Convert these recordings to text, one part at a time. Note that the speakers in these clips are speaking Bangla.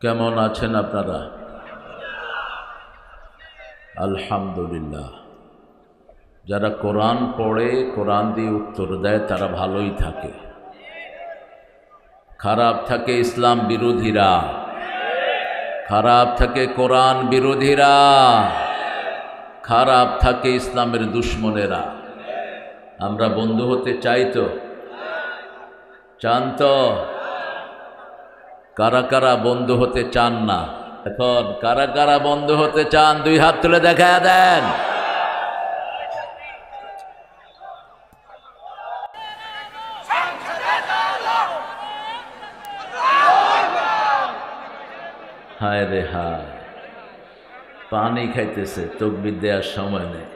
কেমন আছেন আপনারা? আলহামদুলিল্লাহ। যারা কোরআন পড়ে, কোরআন দিয়ে উত্তর দেয়, তারা ভালোই থাকে। খারাপ থাকে ইসলাম বিরোধীরা, খারাপ থাকে কোরআন বিরোধীরা, খারাপ থাকে ইসলামের দুশ্মনেরা। আমরা বন্ধু হতে চাই তো? চান তো? কারা কারা বন্ধু হতে চান না? এখন কারা কারা বন্ধু হতে চান? দুই হাত তুলে দেখা দেন। হায় রে হায়, পানি খাইতেছে, তকবির দেওয়ার সময় নেই।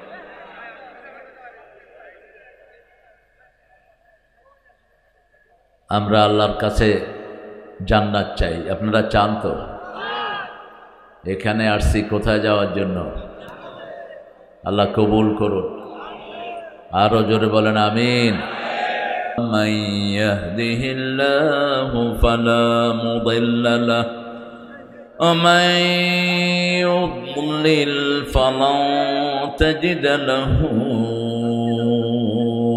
আমরা আল্লাহর কাছে জান্নাত চাই, আপনারা চান তো? এখানে আসছি কোথায় যাওয়ার জন্য? আল্লাহ কবুল করুন। আরো জোরে বলেন আমিন। মান ইয়াহদিহিল্লাহু ফালা মুদিল্লা লাহু ওয়া মান ইউদ্লিল ফালান তাজিদ লাহু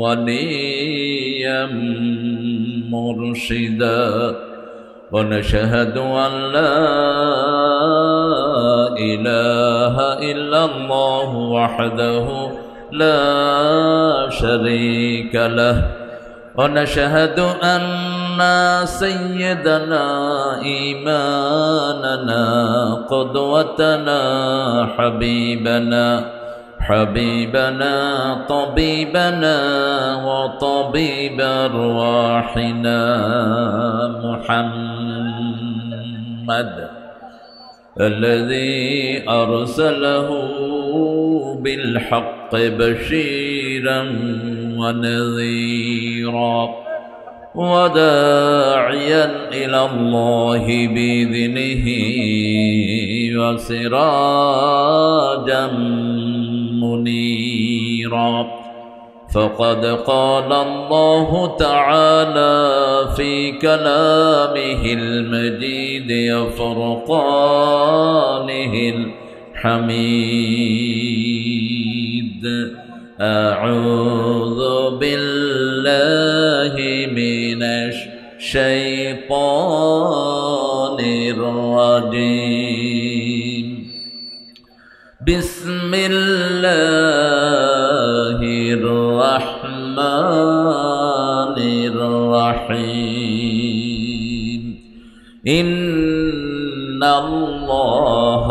ওয়ালিয়্যাম মুরশিদা। ونشهد أن لا إله إلا الله وحده لا شريك له ونشهد أن سيدنا إمامنا قدوتنا حبيبنا طبيبنا وطبيب أرواحنا محمد الذي أرسله بالحق بشيرا ونذيرا وداعيا إلى الله بإذنه وسراجا منيرا. فقد قال الله تعالى في كلامه المجيد وفرقانه الحميد: أعوذ بالله من الشيطان الرجيم. بسم الله الرحمن الرحيم. إن الله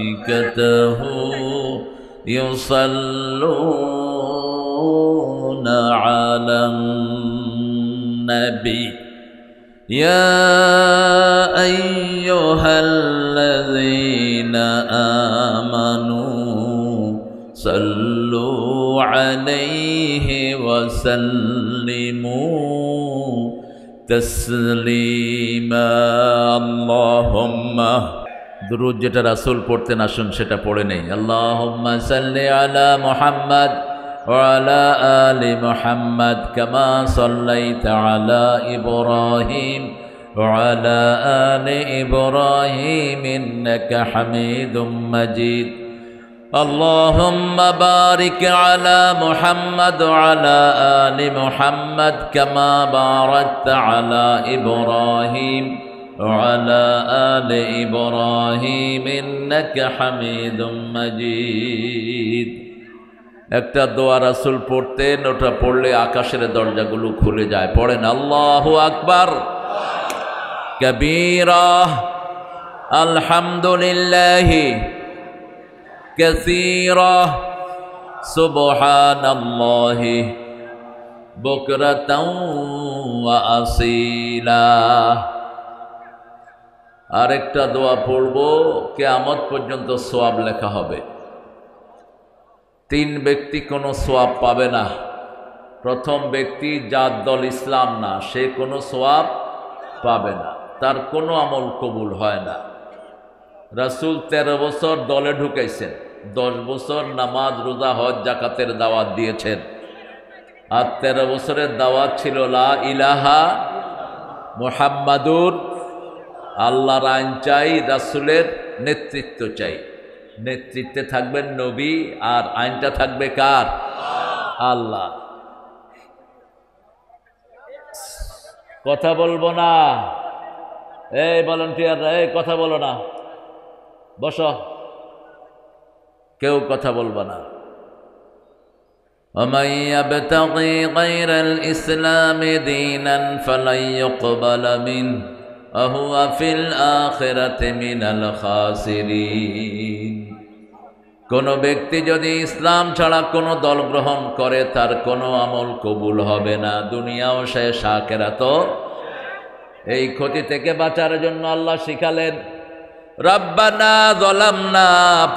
وملائكته يصلون على النبي يا أيها الذين آمنوا صلوا عليه وسلموا تسليما. اللهم দুরূদ যেটা রাসূল পড়তেন, আসুন সেটা পড়ে নেই। আল্লাহুম্মা সাল্লি আলা মুহাম্মাদ ওয়া আলা আলি মুহাম্মাদ কামা সাল্লাইতা আলা ইব্রাহিম ওয়া আলা আলি ইব্রাহিম ইন্নাকা হামিদুম মাজিদ। আল্লাহুম্মা বারিক আলা মুহাম্মাদ ওয়া আলা আলি মুহাম্মাদ কামা বারাকতা আলা ইব্রাহিম وعلى آل إبراهيم إنك حميد مجيد. একটা দোয়া রাসূল পড়তেন, ওটা পড়লে আকাশের দরজাগুলো খুলে যায়। পড়েন আল্লাহু আকবার কবীরা আলহামদুলিল্লাহি কাসীরা সুবহানাল্লাহি বুকরাতাও ওয়া আসীলা। আরেকটা দোয়া পড়ব, কিয়ামত পর্যন্ত সওয়াব লেখা হবে। তিন ব্যক্তি কোনো সওয়াব পাবে না। প্রথম ব্যক্তি যার দল ইসলাম না, সে কোনো সওয়াব পাবে না, তার কোনো আমল কবুল হয় না। রাসূল 13 বছর দলে ঢুকাইছেন, 10 বছর নামাজ রোজা হজ যাকাতের দাওয়াত দিয়েছেন। আর 13 বছরের দাওয়াত ছিল লা ইলাহা মুহাম্মাদুর, আল্লাহর আইন চাই, রাসূলের নেতৃত্ব চাই। নেতৃত্বে থাকবেন নবী, আর আইনটা থাকবে কার? আল্লাহ। কথা বলবো না, এই ভলান্টিয়াররা, এই কথা বলো না, বসো, কেউ কথা বলবো না। ومن يبتغي غير الإسلام دينا فلن يقبل منه وهو في الآخرة من الخاسرين। কোন ব্যক্তি যদি ইসলাম ছাড়া কোনো দল গ্রহণ করে তার কোনো আমল কবুল হবে না, দুনিয়াও শেষ আখিরাতও। এই ক্ষতি থেকে বাঁচার জন্য আল্লাহ শিখালেন, রব্বানা যালামনা,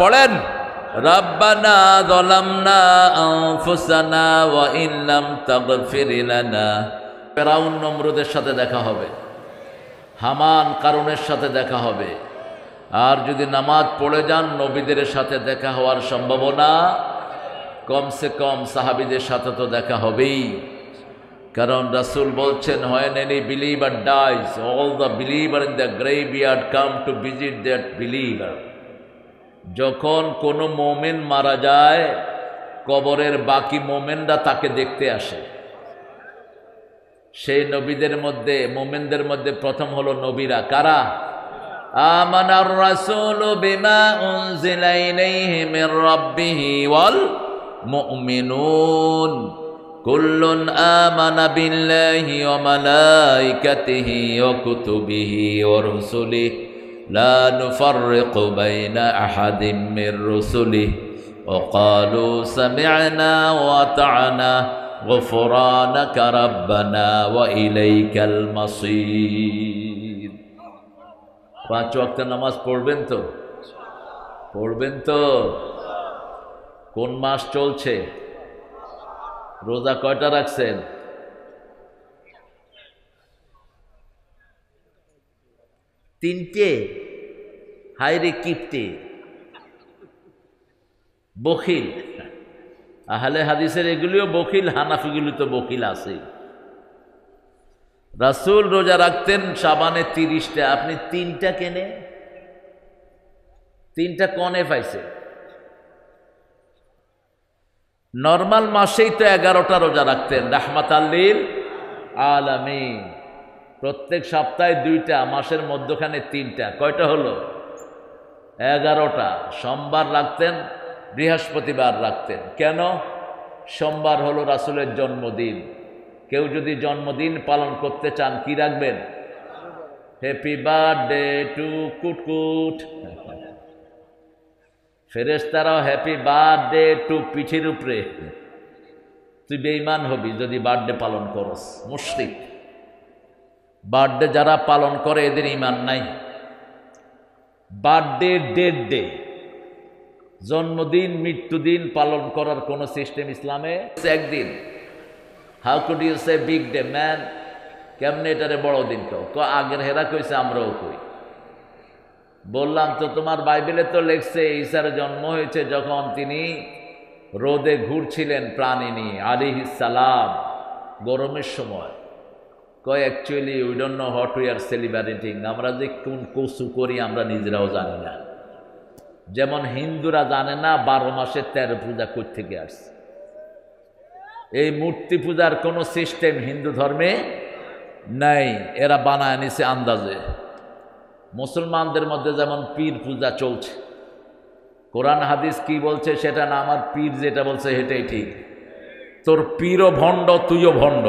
পড়েন, রব্বানা যালামনা আনফুসানা ওয়া ইন লাম তাগফির লানা। ফিরআউন নমরুদের সাথে দেখা হবে, হামান কারুনের সাথে দেখা হবে। আর যদি নামাজ পড়ে যান, নবীদের সাথে দেখা হওয়ার সম্ভাবনা কমসে কম সাহাবীদের সাথে তো দেখা হবেই। কারণ রাসূল বলছেন, when any believer dies, all the believer in the graveyard come to visit that believer. যখন কোনো মুমিন মারা যায়, কবরের বাকি মুমিনরা তাকে দেখতে আসে। সেই নবীদের মধ্যে, মুমিনদের মধ্যে প্রথম হলো নবীরা। কারা? আমানার রাসূলু বিমা উনজিলা ইলাইহি মির রাব্বিহি ওয়াল মুমিনুন কুল্লুন আমানা বিল্লাহি ওয়া মালাইকাতিহি ওয়া কুতুবিহি ওয়া রুসুলিহি লা নুফাররিকু বাইনা আহাদিম মির রুসুলিহি ওয়া ক্বালু সামি'না ওয়া আতা'না গুফরানাকা রাব্বানা ওয়া ইলাইকাল মাসীর। 5 ওয়াক্ত নামাজ পড়বেন তো? পড়বেন তো? কোন মাস চলছে? রোজা কয়টা রাখছেন? 3টে। হায়রে কিপটে, বখিল। আহলে হাদিসের এগুলিও বখিল, হানাফিগুলি তো বখিল আছে। রাসূল রোজা রাখতেন শাবানে 30টা, আপনি 3টা কেনে? 3টা কনে পাইছে? নরমাল মাসেই তো 11টা রোজা রাখতেন, রাহমাতাল লিল আলামিন। প্রত্যেক সপ্তাহে 2টা, মাসের মধ্যখানে 3টা, কয়টা হলো? 11টা। সোমবার রাখতেন, বৃহস্পতিবার রাখতেন। কেন? সোমবার হলো রাসূলের জন্মদিন। কেউ যদি জন্মদিন পালন করতে চান, কি রাখবেন? Happy birthday to Kutkut. ফেরেশতারাও হ্যাপি বার্থডে টু পিঠের উপরে। তুই বেঈমান হবি যদি বার্থডে পালন করস, মুশরিক। বার্থডে যারা পালন করে এদের ঈমান নাই। বার্থডে ডেড ডে, জন্মদিন মৃত্যুদিন পালন করার কোন সিস্টেম ইসলামে একদিন। How could you say big day man? কেমনে এটারে বড় দিন কও? আগের হেরা কইছে, আমরাও কই। বললাম তো তোমার বাইবেলে তো লেখছে ঈসার জন্ম হয়েছে যখন তিনি রোদে ঘুরছিলেন প্রাণী নিয়ে আলাইহিস সালাম, গরমের সময়। কয় actually we don't know what we are celebrating. আমরা যে কোন কসু করি আমরা নিজেরাও জানি না। যেমন হিন্দুরা জানে না 12 মাসে 13 পূজা কই থেকে আসছে। এই মূর্তি পূজার কোনো সিস্টেম হিন্দু ধর্মে নাই, এরা বানায় নিছে আন্দাজে। মুসলমানদের মধ্যে যেমন পীর পূজা চলছে, কোরআন হাদিস কি বলছে সেটা না, আমার পীর যেটা বলছে সেটাই ঠিক। তোর পীরও ভণ্ড, তুইও ভণ্ড।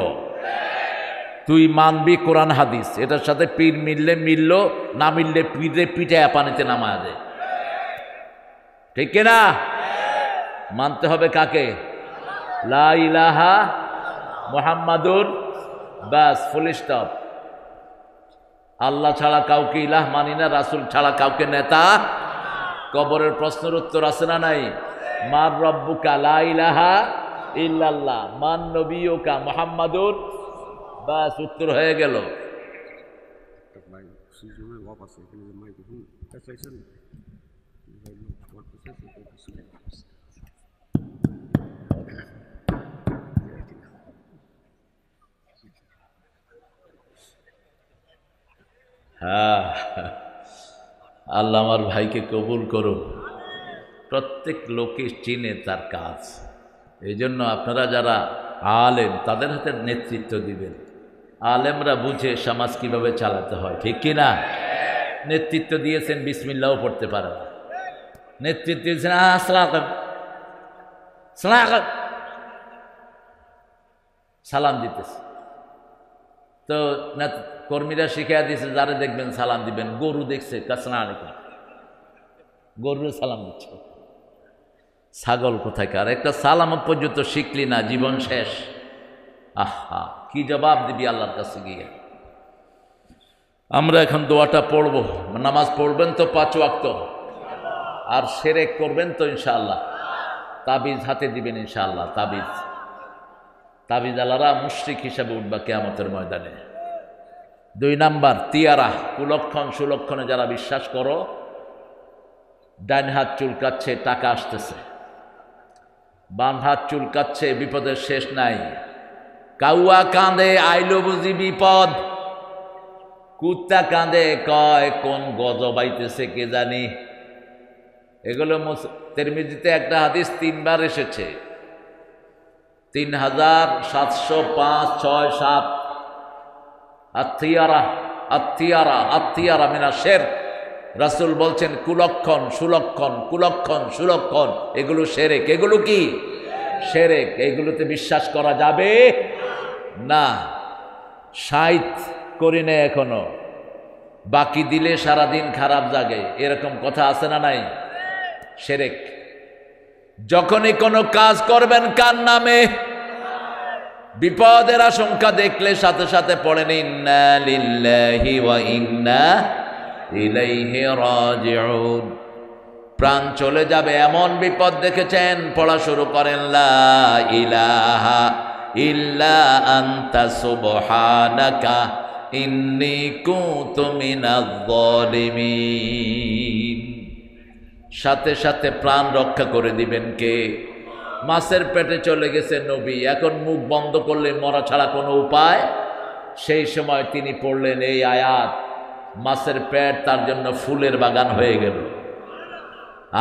তুই মানবি কোরআন হাদিস, এটার সাথে পীর মিললে মিলল, না মিললে পীরে পিঠে পানিতে নামায় দেয়। ঠিক কিনা? মানতে হবে কাকে? লা ইলাহা মুহাম্মাদুর, বাস, ফুল স্টপ। আল্লাহ ছাড়া কাউকে ইলাহ মানি না, রাসূল ছাড়া কাউকে নেতা। কবরের প্রশ্নের উত্তর আছে না নাই? মার রব্বুকা, লা ইলাহা ইল্লাল্লাহ। মান নবিয়ুকা, মুহাম্মাদুর, বাস, উত্তর হয়ে গেল। হ্যাঁ, আল্লাহ আমার ভাইকে কবুল করুন। প্রত্যেক লোকে চিনে তার কাজ, এই জন্য আপনারা যারা আলেম তাদের হাতে নেতৃত্ব দিবেন। আলেমরা বুঝে সমাজ কিভাবে চালাতে হয়, ঠিক কিনা? নেতৃত্ব দিয়েছেন, বিসমিল্লাহও পড়তে পারে না। নেতৃত্ব দিয়েছেন সালাম দিতেছে, তো কর্মীরা শিখিয়ে দিয়েছে যারা দেখবেন সালাম দিবেন। গরু দেখছে গরু সালাম দিচ্ছে, ছাগল কোথাকার। একটা সালাম পর্যন্ত শিখলি না, জীবন শেষ। আহা, কি জবাব দিবি আল্লাহর কাছে গিয়ে? আমরা এখন দোয়াটা পড়ব। নামাজ পড়বেন তো 5 ওয়াক্ত, আর শিরক করবেন তো ইনশাআল্লাহ। তাবিজ হাতে দিবেন ইনশাআল্লাহ। তাবিজ আলারা মুশরিক হিসাবে উঠবা কিয়ামতের ময়দানে। 2 নাম্বার, তিয়ারা, কুলক্ষণ সুলক্ষণে যারা বিশ্বাস করো। ডান হাত চুলকাচ্ছে, টাকা আসতেছে। বাম হাত চুলকাচ্ছে, বিপদের শেষ নাই। কাউয়া কাঁদে, আইলো বুঝি বিপদ। কুত্তা কাঁদে, কয় কোন গজব আইতেছে কে জানি। এগুলো তিরমিজিতে একটা হাদিস 3 বার এসেছে, 3705, 6, 7। আত্মীয়ারা মিনা শের। রাসূল বলছেন কুলক্ষণ সুলক্ষণ এগুলো শিরক। এগুলো কি? শিরক। এগুলোতে বিশ্বাস করা যাবে না। 60 করি না এখনো, বাকি দিলে সারাদিন খারাপ জাগে, এরকম কথা আছে না নাই? শিরক। যখনই কোনো কাজ করবেন কার নামে, বিপদের আশঙ্কা দেখলে সাথে সাথে পড়েন ইন্না লিল্লাহি ওয়া ইন্না ইলাইহি রাজিউন। প্রাণ চলে যাবে এমন বিপদ দেখেছেন, পড়া শুরু করেন লা ইলাহা ইল্লা আনতা সুবহানাকা ইন্নী কুনতু মিনাজ জালিমিন। সাথে সাথে প্রাণ রক্ষা করে দিবেন কে? মাছের পেটে চলে গেছে নবী, এখন মুখ বন্ধ করলে মরা ছাড়া কোনো উপায়। সেই সময় তিনি পড়লেন এই আয়াত, মাছের পেট তার জন্য ফুলের বাগান হয়ে গেল।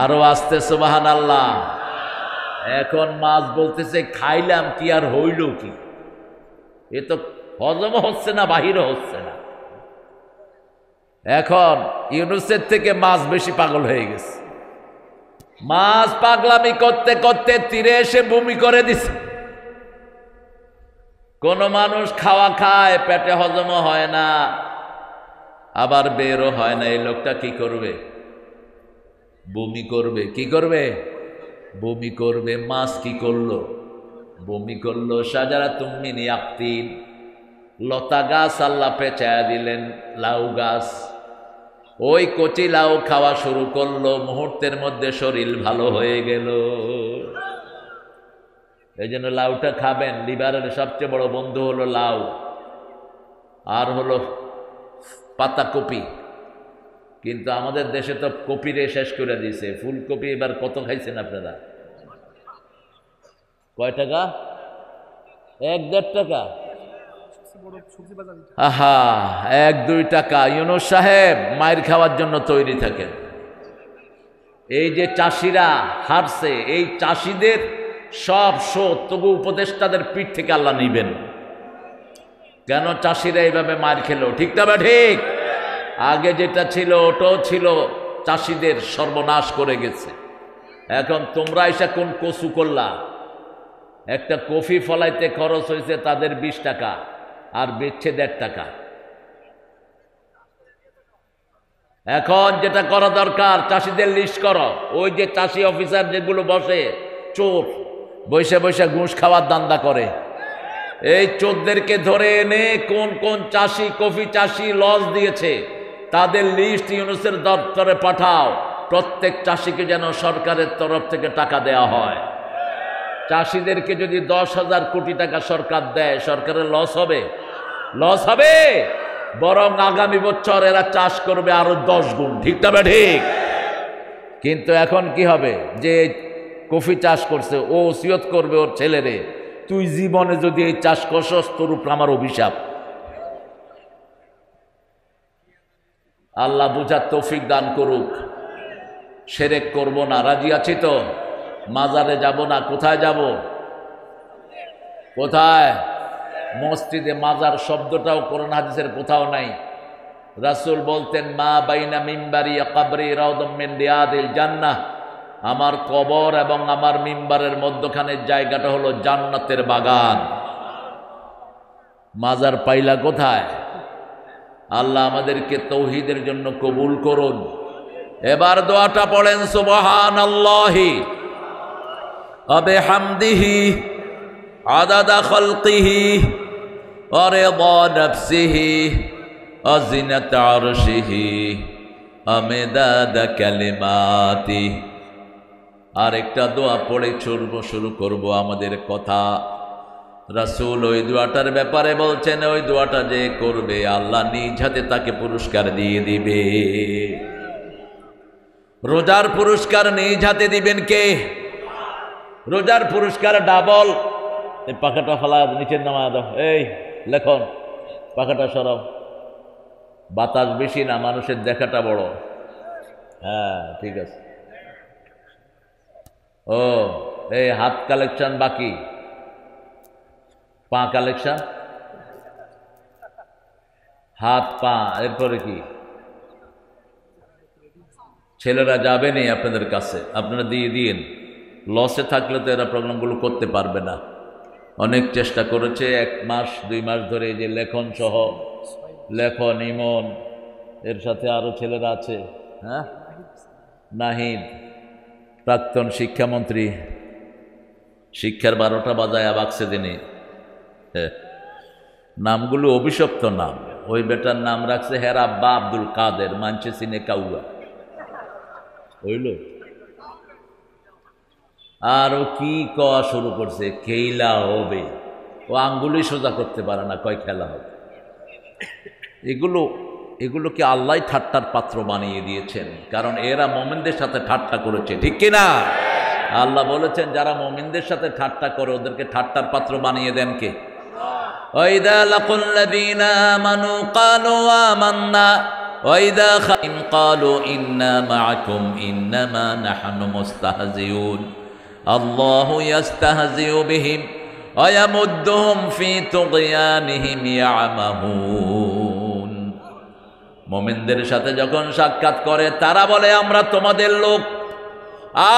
আরো আসতে সুবহানাল্লাহ। এখন মাছ বলতেছে খাইলাম কি আর হইল কি? এ তো হজম হচ্ছে না, বাহিরও হচ্ছে না। এখন ইউনুসের থেকে মাছ বেশি পাগল হয়ে গেছে। মাছ পাগলামি করতে করতে তীরে এসে বমি করে দিছে। কোন মানুষ খাওয়া খায়, পেটে হজম হয় না, আবার বেরও হয় না, এই লোকটা কি করবে? বমি করবে। কি করবে? বমি করবে। মাছ কি করলো? বমি করলো। শাজারাতুম মিন ইয়াকতিন, লতা গাছ আল্লাহ পেঁচায়া দিলেন, লাউ গাছ। ওই কচি লাউ খাওয়া শুরু করলো, মুহূর্তের মধ্যে শরীর ভালো হয়ে গেল। এই জন্য লাউটা খাবেন। লিভারের সবচেয়ে বড় বন্ধু হলো লাউ, আর হলো পাতাকপি। কিন্তু আমাদের দেশে তো কপিরে শেষ করে দিয়েছে। ফুলকপি এবার কত খাইছেন আপনারা? কয় টাকা? 1-1.5 টাকা। আহা, 1-2 টাকা। ইউনুস সাহেব মায়ের খাওয়ার জন্য তৈরি থাকেন। এই যে চাষিরা হারছে, এই চাষিদের সব শোধ তবু উপদেষ্টাদের পিঠ থেকে আল্লাহ নিবেন। কেন চাষিরা এইভাবে মার খেলো? ঠিক না? ঠিক। আগে যেটা ছিল ওটাও ছিল চাষিদের সর্বনাশ করে গেছে। এখন তোমরা এসে কোন কসু করলা? একটা কফি ফলাইতে খরচ হয়েছে তাদের 20 টাকা, আর বেচছে 1.5 টাকা। এখন যেটা করা দরকার, চাষিদের লিস্ট করো। ওই যে চাষি অফিসার যেগুলো বসে, চোর বৈশা বৈশা ঘুষ খাওয়ার দান্দা করে, এই চোরদেরকে ধরে এনে কোন কোন চাষি, কফি চাষি লস দিয়েছে তাদের লিস্ট ইউনুসের দপ্তরে পাঠাও। প্রত্যেক চাষিকে যেন সরকারের তরফ থেকে টাকা দেয়া হয়। চাষিদেরকে যদি 10,000 কোটি টাকা সরকার দেয়, সরকারের লস হবে? লস হবে? বরং আগামী বছর এরা চাষ করবে আরো 10 গুণ। ঠিক না? ঠিক। কিন্তু এখন কি হবে? যে কফি চাষ করছে ও ওসিয়ত করবে ওর ছেলেরে, তুই জীবনে যদি এই চাষ করছস তোর উপর আমার অভিশাপ। আল্লাহ বুঝার তৌফিক দান করুক। শিরক করব না, রাজি আছি তো? মাজারে যাব না, কোথায় যাব? কোথায়? মসজিদে। মাজার শব্দটাও কোরআন হাদিসের কোথাও নাই। রাসূল বলতেন, মা বাইনা মিম্বারি কবরি রাউদাম মিন রিয়াদিল জান্নাহ, আমার কবর এবং আমার মিম্বারের মধ্যখানের জায়গাটা হলো জান্নাতের বাগান। মাজার পাইলা কোথায়? আল্লাহ আমাদেরকে তৌহিদের জন্য কবুল করুন। এবার দোয়াটা পড়েন, সুবহানাল্লাহি ওয়া বিহামদিহি আদাদা খালকিহি ওয়া রিদা নাফসিহি ওয়া জিনাতা আরশিহি ওয়া মিদাদা কালিমাতিহি। আরেকটা দোয়া পড়ে শুরু করব আমাদের কথা। রাসূল ওই দোয়াটার ব্যাপারে বলছেন, ওই দোয়াটা যে করবে আল্লাহ নিজ হাতে তাকে পুরস্কার দিয়ে দিবে। রোজার পুরস্কার নিজ হাতে দিবেন কে? রোজার পুরস্কার ডাবল। এই পাখাটা ফালা নিচের নামায় দাও। এই লেখন পাখাটা সরাও। বাতাস বেশি না, মানুষের দেখাটা বড়। হ্যাঁ ঠিক আছে। ও এই হাত কালেকশন বাকি, পা কালেকশন, হাত পা, এরপরে কি? ছেলেরা যাবেনি আপনাদের কাছে, আপনারা দিয়ে দিন। লসে থাকলে তো এরা প্রোগ্রামগুলো করতে পারবে না। অনেক চেষ্টা করেছে, 1 মাস 2 মাস ধরে, যে লেখন সহ, লেখন, ইমন, এর সাথে আরো ছেলেরা আছে। হ্যাঁ, নাহিদ প্রাক্তন শিক্ষামন্ত্রী, শিক্ষার 12টা বাজায় বাক্সে দিনে। নামগুলো অভিশপ্ত নাম। ওই বেটার নাম রাখছে হের আব্বা আব্দুল কাদের, মানছে সিনে কাউয়া হইল। আর ও কি কওয়া শুরু করছে, খেলা হবে। ও আঙ্গুলি সোজা করতে পারে না, কয় খেলা হবে। এগুলোকে আল্লাহ ঠাট্টার পাত্র বানিয়ে দিয়েছেন, কারণ এরা মুমিনদের সাথে ঠাট্টা করেছে, ঠিক কিনা? আল্লাহ বলেছেন, যারা মুমিনদের সাথে ঠাট্টা করে ওদেরকে ঠাট্টার পাত্র বানিয়ে দেন কে? ওয়াইদা লাকুল লাযীনা আমানু ক্বালু আমান্না ওয়াইদা খাইন ক্বালু ইন্না মাআকুম ইন্নামা নাহনু মুস্তাহজিউন আল্লাহু ইস্তাহজিউ বিহিম ওয়া ইয়ামুদ্দুহুম ফি তুগয়ানিহিম ইয়ামাহুন। মুমিনদের সাথে যখন সাক্ষাৎ করে তারা বলে আমরা তোমাদের লোক,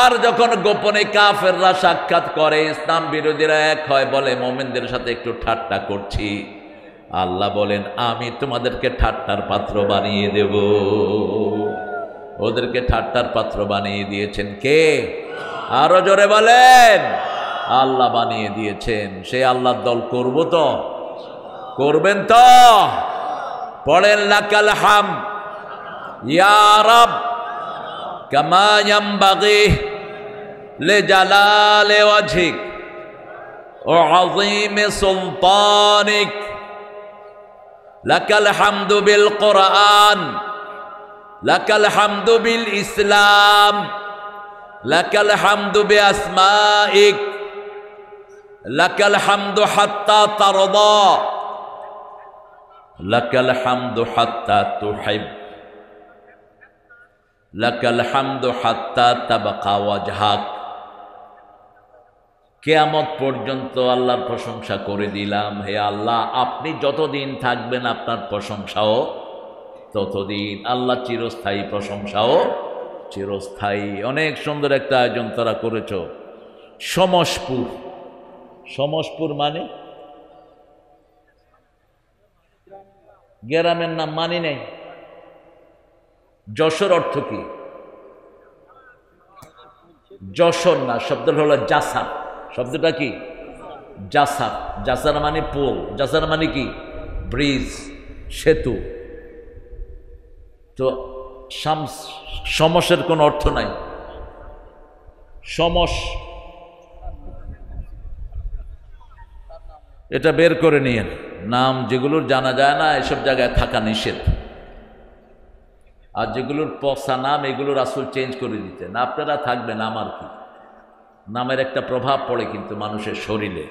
আর যখন গোপনে কাফেররা সাক্ষাৎ করে, ইসলাম বিরোধীরা এক হয়, বলে মুমিনদের সাথে একটু ঠাট্টা করছি। আল্লাহ বলেন আমি তোমাদেরকে ঠাট্টার পাত্র বানিয়ে দেব। ওদেরকে ঠাট্টার পাত্র বানিয়ে দিয়েছেন কে? আরো জোরে বলেন, আল্লাহ বানিয়ে দিয়েছেন। সেই আল্লাহর দল করব তো? করবেন তো? পড়েন লাকাল হামদ ইয়া রাব কামা ইয়ানবাগি লিজালালি ওয়াজহিক ওয়া আযীমি সুলতানিক। লাকাল হামদু বিল কুরআন, লাকাল হামদু বিল ইসলাম, লাকাল হামদু বিআসমাইক, লাকাল হামদু হাত্তা তারদা, লাকাল হামদু হাত্তা তুহিব, লাকাল হামদু হাত্তা তাবকা ওয়াজহাক। কিয়ামত পর্যন্ত আল্লাহর প্রশংসা করে দিলাম। হে আল্লাহ, আপনি যতদিন থাকবেন আপনার প্রশংসাও ততদিন। আল্লাহ চিরস্থায়ী, প্রশংসাও চিরস্থায়ী। অনেক সুন্দর একটা আয়োজন তারা করেছ। সমসপুর, সমসপুর মানে গ্রামের নাম মানি নেই। যশোর অর্থ কি? যশোর না, শব্দটা হলো জাসার। শব্দটা কি? জাসার। জাসার মানে পোল, জাসার মানে কি? ব্রিজ, সেতু। তো সমসের কোনো অর্থ নাই। সমস এটা বের করে নিয়ে, নাম যেগুলোর জানা যায় না এসব জায়গায় থাকা নিষেধ। আর যেগুলোর পচা নাম এগুলো রাসূল চেঞ্জ করে দিতেন। আপনারা থাকবেন, আমার কি? নামের একটা প্রভাব পড়ে কিন্তু মানুষের শরীরে।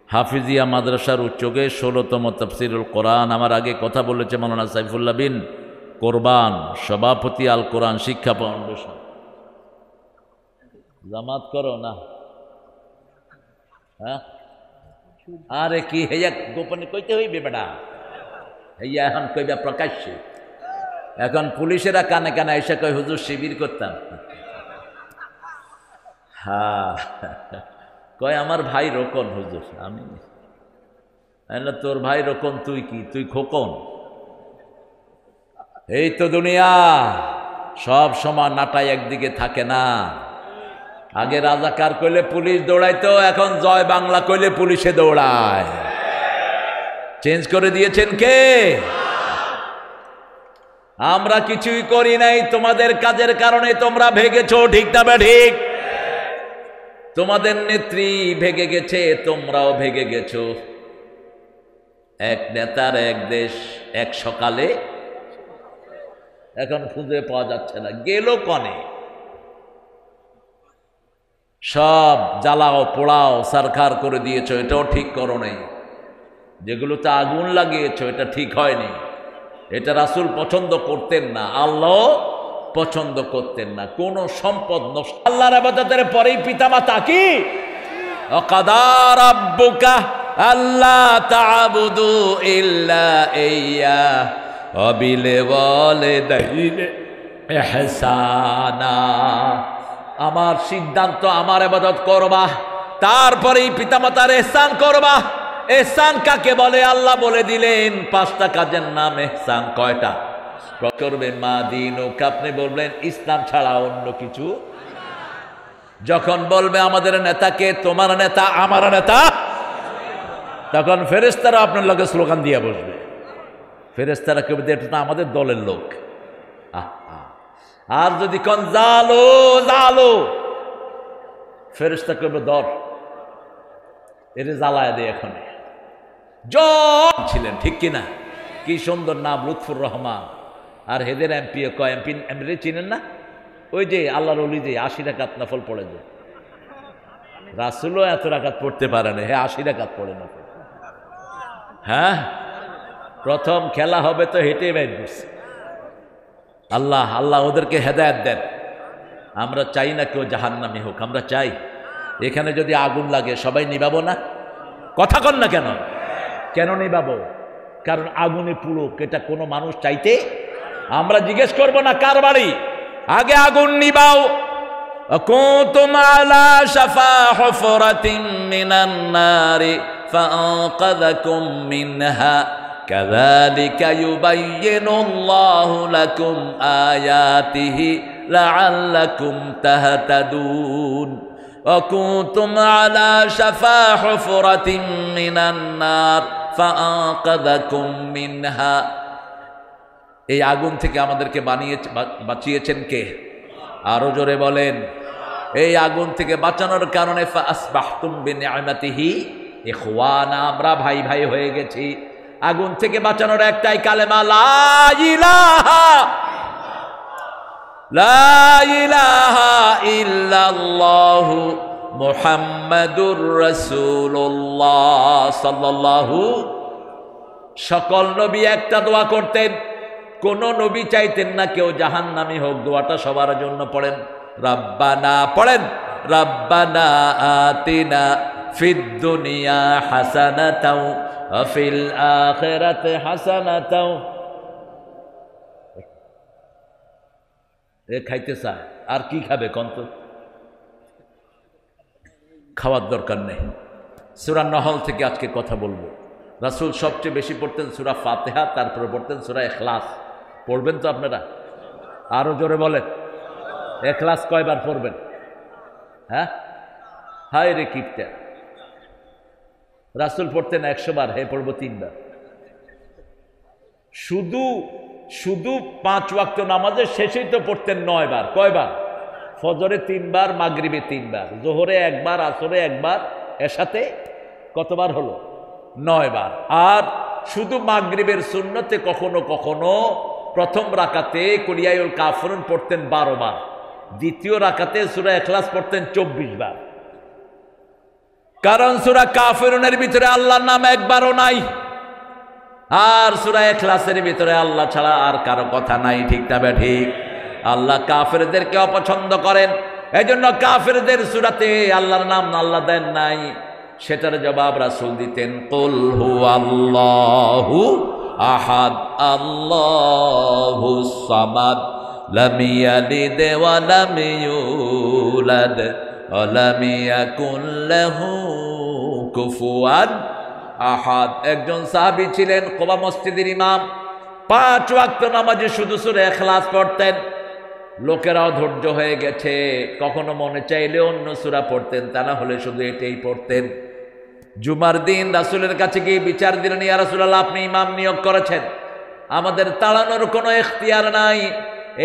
হাফিজিয়া মাদ্রাসার উচ্চকে 16তম তাফসিরুল কোরআন, আমার আগে কথা বলেছে মাওলানা সাইফুল্লাহ বিন কোরবান, সভাপতি আল কোরআন শিক্ষা ফাউন্ডেশন। জামাত করো না? হ্যাঁ, আরে কি হেয়া গোপনে কইতে হইবে বেটা, হেয়া এখন কইবা প্রকাশ্যে। এখন পুলিশেরা কানে কানে এসে কই হুজুর শিবির করতাম। হ্যাঁ, কয় আমার ভাই রোকন হুজুর। আমি তোর ভাই রোকন, তুই কি, তুই খোকন? এই তো দুনিয়া, সব সময় নাটাই একদিকে থাকে না। আগে রাজাকার কইলে পুলিশ দৌড়াইতো, এখন জয় বাংলা কইলে পুলিশে দৌড়ায়। চেঞ্জ করে দিয়েছেন কে? আমরা কিছুই করি নাই, তোমাদের কাজের কারণে তোমরা ভেগেছো, ঠিক না ঠিক? তোমাদের নেত্রী ভেগে গেছে, তোমরাও ভেগে গেছো। এক নেতার এক দেশ, এক সকালে, এখন খুঁজে পাওয়া যাচ্ছে না, গেল কনে। সব জ্বালাও পোড়াও সারখার করে দিয়েছো, এটাও ঠিক করো নাই। যেগুলোতে আগুন লাগিয়েছো এটা ঠিক হয়নি। এটা রাসূল পছন্দ করতেন না, আল্লাহ পছন্দ করতেন না। কোন সম্পদ নষ্ট, আল্লাহর ইবাদতের পরেই পিতামাতা কি? ওয়াকাদা রাব্বুকা আল্লা তা'বুদু ইল্লা ইয়্যা ওয়া বিল ওয়ালিদাইনি ইহসানা। আমার সিদ্ধান্ত, আমার ইবাদত করবা, তারপরেই পিতামাতার ইহসান করবা। ইহসান কাকে বলে? আল্লাহ বলে দিলেন 5টা কাজের নাম ইহসান। কয়টা? করবে মা দিনুক, আপনি বলবেন ইসলাম ছাড়া অন্য কিছু। যখন বলবে আমাদের নেতাকে, তোমার নেতা আমার নেতা, তখন ফেরেশতারা আপনার লগে স্লোগান দিয়ে বসবে। ফেরেশতারা কেউ এটা না আমাদের দলের লোক। আর যদি কোন জালো জালো, ফেরেশতা কেউ ধর, এটা জ্বালায় দেয়। এখন ছিলেন, ঠিক কিনা? কি সুন্দর নাম, লুৎফুর রহমান। আর হেদের এমপি কয়, এমপি চিনেন না? ওই যে আল্লাহর ওলি যে 80 রাকাত নফল পড়ে যায়। রাসূলও এত রাকাত পড়তে পারে না, হ্যাঁ 80 রাকাত পড়ে না। হ্যাঁ, প্রথম খেলা হবে তো হেঁটে বাইর করছে। আল্লাহ আল্লাহ ওদেরকে হেদায়েত দেন। আমরা চাই না কেউ জাহান্নামী হোক, আমরা চাই এখানে যদি আগুন লাগে সবাই নিবাবো না? কথা কন না কেন? কেন নিবাবো? কারণ আগুনে পুড়ুক, এটা কোনো মানুষ চাইতে। আমরা জিজ্ঞেস করব না কার বাড়ি, আগে আগুন নিবাও। কুনতুম আলা শাফা হুফরাতিন মিনান নারি ফাআনকাযাকুম মিনহা কাযালিকা ইউবাইয়িনুল্লাহু লাকুম আয়াতিহি লাআল্লাকুম তাহতাদুন। وكنتم على شفا حفرة من النار فأنقذكم منها। এই আগুন থেকে আমাদেরকে বাঁচিয়েছেন কে? আরো জোরে বলেন। এই আগুন থেকে বাঁচানোর কারণে ফাসবাহতুম বিনিআমাতিহি ইখওয়ানা, আমরা ভাই ভাই হয়ে গেছি। আগুন থেকে বাঁচানোর একটাই কালেমা, লা ইলাহা লা ইলাহা ইল্লাল্লাহু মুহাম্মাদুর রাসূলুল্লাহ সাল্লাল্লাহু। সকল নবী একটা দোয়া করতেন, কোন নবী চাইতেন না কেউ জাহান্নামী হোক। দোয়াটা সবার জন্য পড়েন, রাব্বানা পড়েন, রাব্বানা আতিনা ফিদ দুনিয়া হাসানাতাও ওয়া ফিল আখিরাতি হাসানাতাও। এ খাইতে চায়, আর কি খাবে কন্ত? খাওয়ার দরকার নেই। সূরা নহল থেকে আজকে কথা বলবো। রাসূল সবচেয়ে বেশি পড়তেন সূরা ফাতিহা, তারপরে পড়তেন সূরা ইখলাস। পড়বেন তো আপনারা? আরো জোরে বলেন, ইখলাস কয়বার পড়বেন? হ্যাঁ, হায় রে কিপটা। রাসূল পড়তেন 100 বার, হে পড়বো 3 বার। শুধু 5 ওয়াক্ত নামাজের শেষেই তো পড়তেন 9 বার। কয়বার? ফজরে 3 বার, মাগরিবে 3 বার, জোহরে 1 বার, আসরে 1 বার, এশাতে কতবার হলো? 9 বার। আর শুধু মাগরিবের সুন্নতে কখনো কখনো প্রথম রাকাতে কুলিয়াউল কাফিরুন পড়তেন 12 বার, দ্বিতীয় রাকাতে সূরা ইখলাস পড়তেন 24 বার। কারণ সূরা কাফিরুনের ভিতরে আল্লাহর নাম একবারও নাই। আর সূরা ইখলাসের ভিতরে আল্লাহ ছাড়া আর কারো কথা নাই, ঠিক না ঠিক? আল্লাহ কাফেরদেরকে অপছন্দ করেন, এজন্য কাফেরদের সূরাতে আল্লাহর নাম আল্লাহ দেন নাই। সেটার জবাব রাসূল দিতেন, কুল হুয়াল্লাহু আহাদ আল্লাহুস সামাদ লাম ইয়ালিদ ওয়া লাম ইউলাদ ওয়া লাম ইয়াকুল লাহু কুফুয়ান আহাদ। একজন সাহাবী ছিলেন, কুবা মসজিদের ইমাম, 5 ওয়াক্ত নামাজে শুধু সূরা ইখলাস পড়তেন। লোকেরাও ধৈর্য হয়ে গেছে, কখনো মনে চাইলে অন্য সূরা পড়তেন, তা না হলে শুধু এটাই পড়তেন। জুমার দিন রাসূলের কাছে গিয়ে বিচার দিলেন, ইয়া রাসূলুল্লাহ, আপনি ইমাম নিয়োগ করেছেন, আমাদের তাড়ানোর কোনো ইখতিয়ার নাই,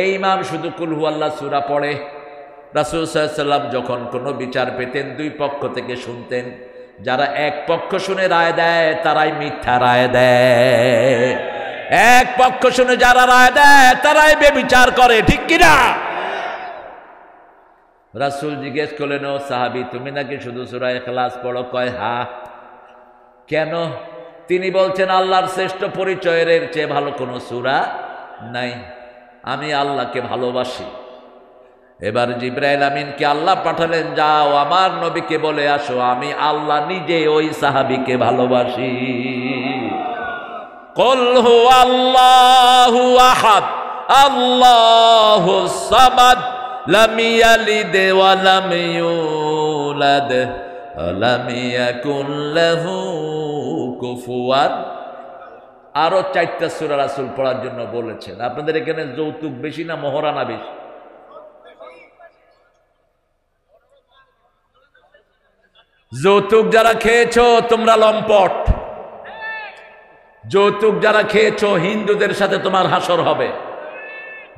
এই ইমাম শুধু কুল হুয়াল্লাহ সূরা পড়ে। রাসূল সাল্লাল্লাহু আলাইহি ওয়াসাল্লাম যখন কোনো বিচার পেতেন 2 পক্ষ থেকে শুনতেন। যারা এক পক্ষ শুনে রায় দেয় তারাই মিথ্যা রায় দেয়, এক পক্ষ শুনে যারা রায় দেয় তারাই বেবিচার করে, ঠিক কিনা? রাসূল জিজ্ঞেস করলেন, ও সাহাবী, তুমি নাকি শুধু সূরা ইখলাস পড়ো? কয় হ্যাঁ। কেন? তিনি বলছেন, আল্লাহর শ্রেষ্ঠ পরিচয়ের এর চেয়ে ভালো কোনো সূরা নাই, আমি আল্লাহকে ভালোবাসি। এবার জিবরাইল আমিনকে আল্লাহ পাঠালেন, যাও আমার নবীকে বলে আসো আমি আল্লাহ নিজে ওই সাহাবীকে ভালোবাসি। কুল হুয়াল্লাহু আহাদ আল্লাহুস সামাদ লাম ইয়ালিদ ওয়া লাম ইউলাদ ওয়া লাম ইয়াকুল লাহু কুফুয়ান। আরো 4টা সূরা রাসূল পড়ার জন্য বলেছেন। আপনাদের এখানে যৌতুক বেশি না মোহরানা বেশি? যৌতুক যারা খেয়েছো তোমরা লম্পট, যৌতুক যারা খেয়েছো হিন্দুদের সাথে তোমার হাসর হবে।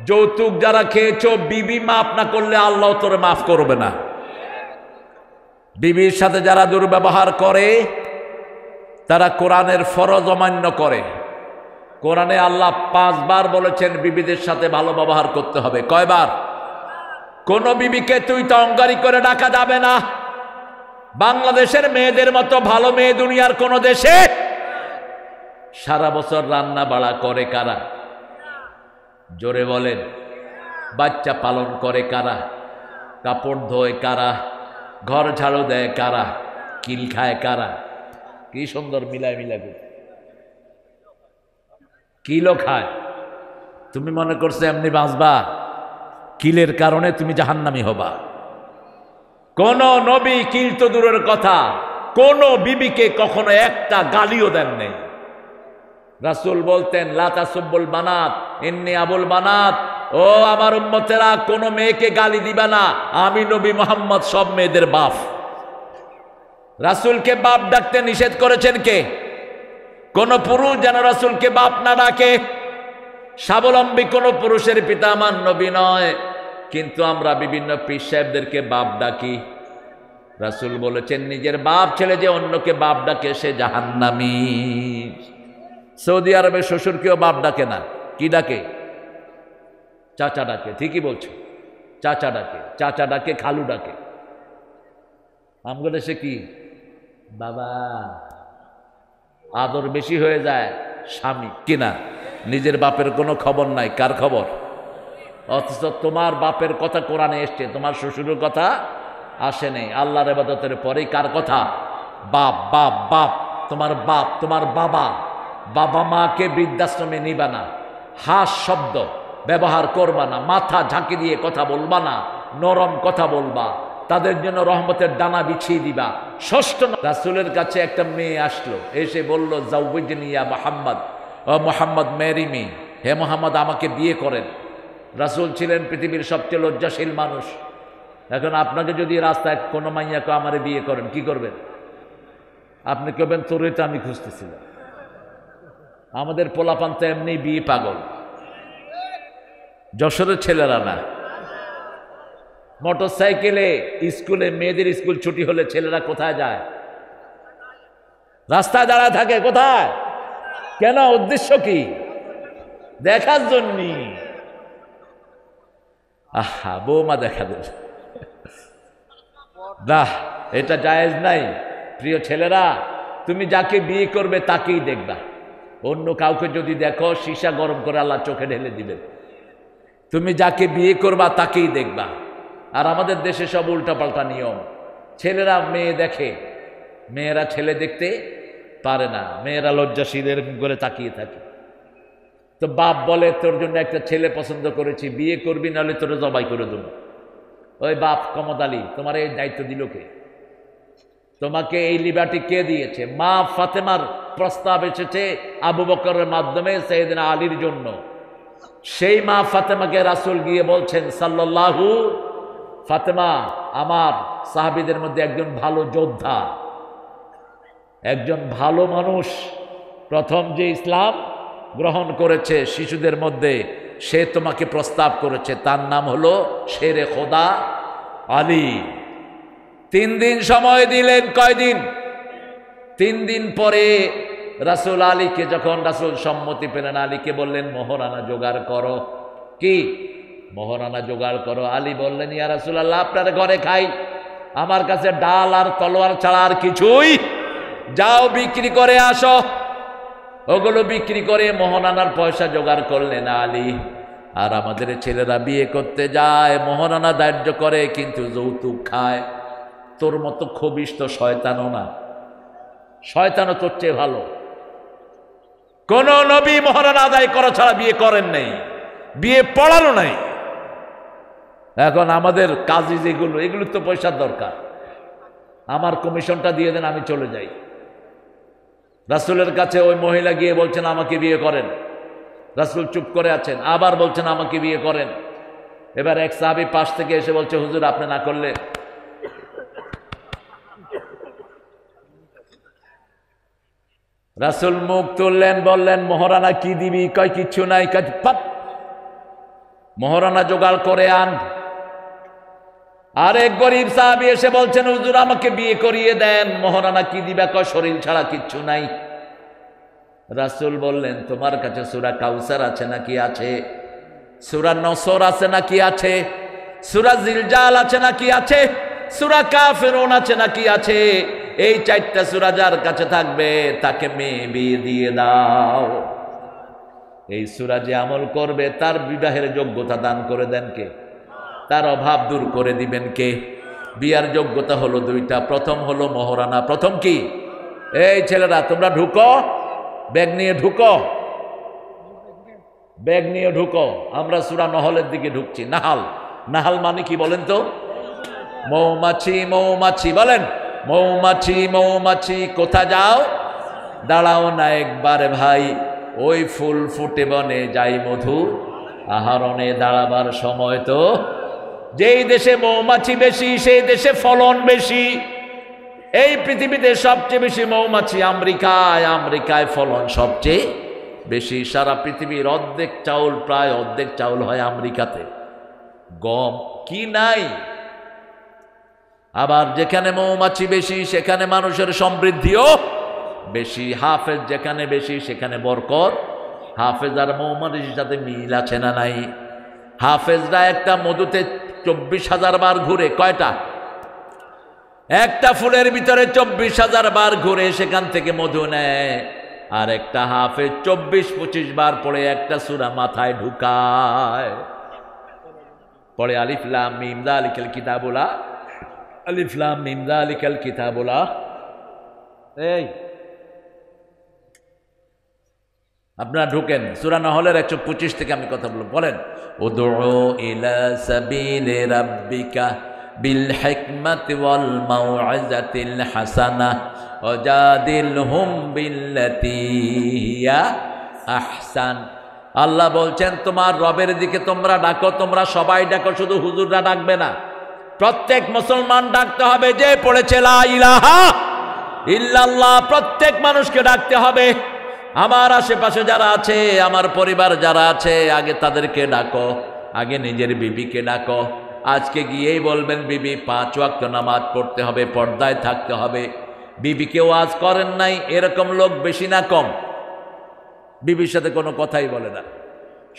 যৌতুক যারা খেয়েছো বিবি মাফ না করলে আল্লাহ তোরে মাফ করবে না। বিবির সাথে যারা দুর্ব্যবহার করে তারা কোরআনের ফরজ অমান্য করে। কোরআনে আল্লাহ 5 বার বলেছেন বিবিদের সাথে ভালো ব্যবহার করতে হবে। কয়বার? কোন বিবিকে তুই তো অহংকারী করে ডাকা যাবে না। বাংলাদেশের মেয়েদের মতো ভালো মেয়ে দুনিয়ার কোন দেশে? সারা বছর রান্না বাড়া করে কারা? জোরে বলেন। বাচ্চা পালন করে কারা? কাপড় ধোয় কারা? ঘর ঝাড়ু দেয় কারা? কিল খায় কারা? কি সুন্দর মিলায় মিলাবে, কিলো খায়। তুমি মনে করছো এমনি বাঁচবা? কিলের কারণে তুমি জাহান্নামী হবা। কোন নবী, কিল তো দূরের কথা, কোন বিবিকে কখনো একটা গালিও দেন নেই। রাসূল বলতেন, লা তাসুব্বুল বানাত ইন্নী আবুল বানাত, ও আমার উম্মতেরা, কোন মেয়েকে গালি দিবা না, আমি নবী মুহাম্মদ সব মেয়েদের বাপ। রাসূলকে বাপ ডাকতে নিষেধ করেছেন কে? কোন পুরুষ যেন রাসূলকে বাপ না ডাকে। স্বাবলম্বী কোন পুরুষের পিতা আমার নবী নয়, কিন্তু আমরা বিভিন্ন পীর সাহেবদেরকে বাপ ডাকি। রাসূল বলেছেন, নিজের বাপ ছেলে যে অন্যকে বাপ ডাকে সে জাহান্নামী। সৌদি আরবে শ্বশুরকেও বাপ ডাকে না, কি ডাকে? চাচা ডাকে। ঠিকই বলছে, চাচা ডাকে। চাচা ডাকে, খালু ডাকে। আমগো দেশে কি বাবা? আদর বেশি হয়ে যায় স্বামী, কিনা? নিজের বাপের কোনো খবর নাই। কার খবর? অথচ তোমার বাপের কথা কোরআনে এসছে, তোমার শ্বশুরের কথা আসে নেই। আল্লাহর ইবাদতের পরেই কার কথা? বাপ বাপ বাপ। তোমার বাপ, তোমার বাবা। বাবা মাকে বৃদ্ধাশ্রমে নিবা না, হাস শব্দ ব্যবহার করবা না, মাথা ঝাঁকি দিয়ে কথা বলবা না, নরম কথা বলবা, তাদের জন্য রহমতের ডানা বিছিয়ে দিবা। ষষ্ঠ, রাসূলের কাছে একটা মেয়ে আসলো, এসে বলল, জাওয়াজনি ইয়া মুহাম্মদ, ও মুহাম্মদ ম্যারি মি, হে মুহাম্মদ আমাকে বিয়ে করেন। রাসূল ছিলেন পৃথিবীর সবচেয়ে লজ্জাশীল মানুষ। এখন আপনাকে যদি রাস্তায় কোনো মাইয়াকে আমারে বিয়ে করেন, কি করবেন? আপনি কবেন, তোর এটা আমি খুঁজতেছিলাম। আমাদের পোলাপান তো এমনি বিয়ে পাগল। যশোরের ছেলেরা না, মোটর সাইকেলে স্কুলে, মেয়েদের স্কুল ছুটি হলে ছেলেরা কোথায় যায়? রাস্তায় দাঁড়ায় থাকে। কোথায়? কেন? উদ্দেশ্য কি? দেখার জন্য। আহা, বৌমা দেখা দেবে না, এটা জায়েজ নাই। প্রিয় ছেলেরা, তুমি যাকে বিয়ে করবে তাকেই দেখবা। অন্য কাউকে যদি দেখো সীসা গরম করে আল্লাহ চোখে ঢেলে দিবেন। তুমি যাকে বিয়ে করবা তাকেই দেখবা। আর আমাদের দেশে সব উল্টাপাল্টা নিয়ম। ছেলেরা মেয়ে দেখে, মেয়েরা ছেলে দেখতে পারে না, মেয়েরা লজ্জাশীল এরকম করে তাকিয়ে থাকে। তো বাপ বলে তোর জন্য একটা ছেলে পছন্দ করেছি, বিয়ে করবি নাহলে তোর জবাই করে দেবো। ওই বাপ কমদ আলী তোমার এই দায়িত্ব দিল কে? তোমাকে এই লিবার্টি কে দিয়েছে? মা ফাতেমার প্রস্তাব এসেছে আবু বকরের মাধ্যমে সাইয়েদনা আলীর জন্য। সেই মা ফাতেমাকে রাসূল গিয়ে বলছেন সাল্লাল্লাহু, ফাতেমা আমার সাহাবীদের মধ্যে একজন ভালো যোদ্ধা, একজন ভালো মানুষ, প্রথম যে ইসলাম গ্রহণ করেছে শিশুদের মধ্যে, সে তোমাকে প্রস্তাব করেছে, তার নাম হলো শেরে খোদা আলী। 3 দিন সময় দিলেন। কয়দিন? 3 দিন পরে রাসূল আলীকে, যখন রাসূল সম্মতি পেলেন, আলীকে বললেন মোহরানা জোগাড় করো। কি মোহরানা জোগাড় করো? আলী বললেন ইয়া রাসূলুল্লাহ আপনার ঘরে খাই, আমার কাছে ডাল আর তলোয়ার ছাড়া আর কিছুই, যাও বিক্রি করে আসো। ওগুলো বিক্রি করে মোহরানার পয়সা জোগাড় করলেন আলী। আর আমাদের ছেলেরা বিয়ে করতে যায়, মোহরানা ধার্য করে কিন্তু যৌতুক খায়। তোর মতো খবিস তো শয়তানও না, শয়তানও তোর চেয়ে ভালো। কোন নবী মোহরানা আদায় করা ছাড়া বিয়ে করেন নাই, বিয়ে পড়ানো নাই। এখন আমাদের কাজই যেগুলো, এগুলো তো পয়সার দরকার। আমার কমিশনটা দিয়ে দেন, আমি চলে যাই। রাসূলের কাছে ওই মহিলা গিয়ে বলছেন আমাকে বিয়ে করেন। রাসূল চুপ করে আছেন, আবার বলছেন আমাকে বিয়ে করেন। এবার এক সাহাবী পাশ থেকে এসে বলছে হুজুর আপনি না করলে। রাসূল মুখ তুললেন, বললেন মোহরানা কি দিবি? কয় কিচ্ছু নাই। মোহরানা জোগাড় করে আন। আরেক গরিব সাহাবী এসে বলছেন হুজুর আমাকে বিয়ে করিয়ে দেন, মোহরানা কি দিবা? কয় শরীর ছাড়া কিচ্ছু নাই। রাসূল বললেন তোমার কাছে সূরা কাউসার আছে নাকি? আছে। সূরা নসর আছে নাকি? আছে। সূরা জিলজাল আছে নাকি? আছে। সূরা কাফিরুন আছে নাকি? আছে। এই 4টা সূরা যার কাছে থাকবে তাকে মেয়ে বিয়ে দিয়ে দাও। এই সূরা যে আমল করবে তার বিবাহের যোগ্যতা দান করে দেন কে? তার অভাব দূর করে দিবেন কে? বিয়ার যোগ্যতা হলো 2টা। প্রথম হলো মোহরানা। প্রথম কি? এই ছেলেরা তোমরা ঢুকো, ব্যাগ নিয়ে ঢুকো, ব্যাগ নিয়ে ঢুকো। আমরা সূরা নহলের দিকে ঢুকছি। নাহাল, নাহাল মানে কি বলেন তো? মৌমাছি, মৌমাছি বলেন। মৌমাছি, মৌমাছি কোথা যাও? দাঁড়াও না একবার ভাই, ওই ফুল ফুটে বনে যাই মধু আহরণে দাঁড়াবার সময় তো। যেই দেশে মৌমাছি বেশি সেই দেশে ফলন বেশি। এই পৃথিবীতে সবচেয়ে বেশি মৌমাছি আমেরিকায়, আমেরিকায় ফলন সবচেয়ে বেশি। সারা পৃথিবীর অর্ধেক চাউল, প্রায় অর্ধেক চাউল হয় আমেরিকাতে। গম কি নাই? আবার যেখানে মৌমাছি বেশি সেখানে মানুষের সমৃদ্ধিও বেশি। হাফেজ যেখানে বেশি সেখানে বরকত। হাফেজ আর মৌমাছির সাথে মিল আছে না নাই? হাফেজরা একটা মধুতে 24,000 বার ঘুরে। কয়টা? একটা ফুলের ভিতরে 24,000 বার ঘুরে সেখান থেকে মধু নেয়। আর একটা হাফেজ 24-25 বার পড়ে একটা সূরা মাথায় ঢুকায়। পড়ে আলিফ লাম মিম যালিকাল কিতাবুলা, আলিফ লাম মিম যালিকাল কিতাবুলা। এই আপনারা ঢুকেন সূরা নহলের 125 থেকে আমি কথা বলবো। বলেন উদউ ইলা সাবিলি রাব্বিকা বিল হিকমাতি ওয়াল মাউইজাতিল হাসানাহ ওয়াজাদিলহুম বিল্লাতী হিয়া আহসান। আল্লাহ বলছেন তোমার রবের দিকে তোমরা ডাকো। তোমরা সবাই ডাকো, শুধু হুজুররা ডাকবে না। প্রত্যেক মুসলমান ডাকতে হবে যে পড়েছে লা ইলাহা ইল্লাল্লাহ। প্রত্যেক মানুষকে ডাকতে হবে। আমার আশেপাশে যারা আছে, আমার পরিবার যারা আছে, আগে তাদেরকে ডাকো, আগে নিজের বিবিকে ডাকো। আজকে গিয়েই বলবেন বিবি 5 ওয়াক্ত নামাজ পড়তে হবে, পর্দায় থাকতে হবে। বিবিকে ওয়াজ করেন নাই, এরকম লোক বেশি না কম? বিবির সাথে কোনো কথাই বলে না,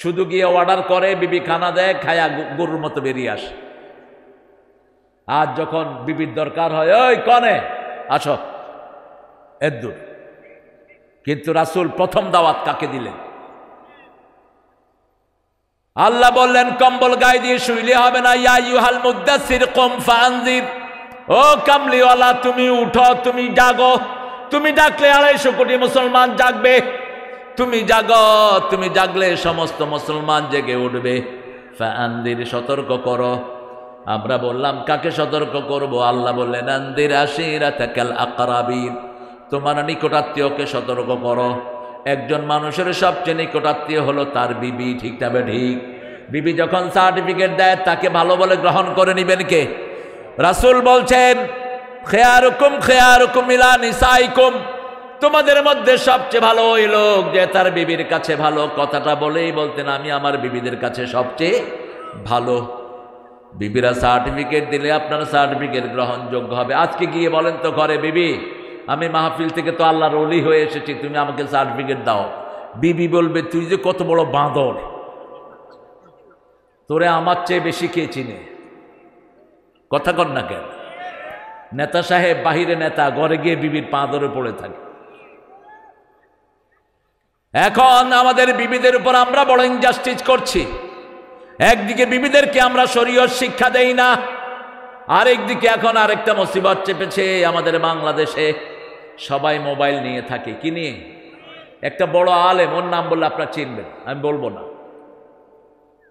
শুধু গিয়ে অর্ডার করে, বিবি খানা দেয়, খায়া গরুর মতো বেরিয়ে আসে। আজ যখন বিবির দরকার হয়, ওই কনে আসো, এদ্দুর কিন্তু রাসূল প্রথম দাওয়াত কাকে দিলেন? আল্লাহ বললেন কম্বল গায়ে দিয়ে শুইলে হবে না। ইয়া আইয়ুহাল মুদ্দাসসির কুম ফাআনজির, ও কামলিওয়ালা তুমি উঠো, তুমি জাগো। তুমি ডাকলে 250 কোটি মুসলমান জাগবে। তুমি জাগো, তুমি জাগলে সমস্ত মুসলমান জেগে উঠবে। ফাআনজির, সতর্ক করো। আমরা বললাম কাকে সতর্ক করব? আল্লাহ বললেন আনদির আশিরাতাকাল আকরাবিন, তোমার নিকটাত্মীয়কে সতর্ক করো। একজন মানুষের সবচেয়ে নিকটাত্মীয় হলো তার বিবি, ঠিক না ঠিক? বিবি যখন সার্টিফিকেট দেয় তাকে ভালো বলে গ্রহণ করে নিবেন কে? রাসূল বলছেন খেয়ারুকুম খেয়ারুকুম ইলা নিসাইকুম, তোমাদের মধ্যে সবচেয়ে ভালো ওই লোক যে তার বিবির কাছে ভালো। কথাটা বলেই বলতেন আমি আমার বিবিদের কাছে সবচেয়ে ভালো। বিবিরা সার্টিফিকেট দিলে আপনার সার্টিফিকেট গ্রহণযোগ্য হবে। আজকে গিয়ে বলেন তো ঘরে, বিবি আমি মাহফিল থেকে তো আল্লাহর ওলি হয়ে এসেছি, তুমি আমাকে সার্টিফিকেট দাও। বিবি বলবে তুই যে কত বড় বাঁদর, তোরে আমার চেয়ে বেশি কে চিনে? কথা কর না কেন? নেতা সাহেব বাহিরে নেতা, ঘরে গিয়ে বিবির পা ধরে পড়ে থাকে। এখন আমাদের বিবিদের উপর আমরা বড় ইনজাস্টিস করছি। একদিকে বিবিদেরকে আমরা শরীয়ত শিক্ষা দেই না, আরেকদিকে এখন আরেকটা মুসিবত চেপেছে আমাদের বাংলাদেশে। সবাই মোবাইল নিয়ে থাকে। কি নিয়ে? একটা বড় আলেম, ওর নাম বললে আপনারা চিনবেন, আমি বলবো না।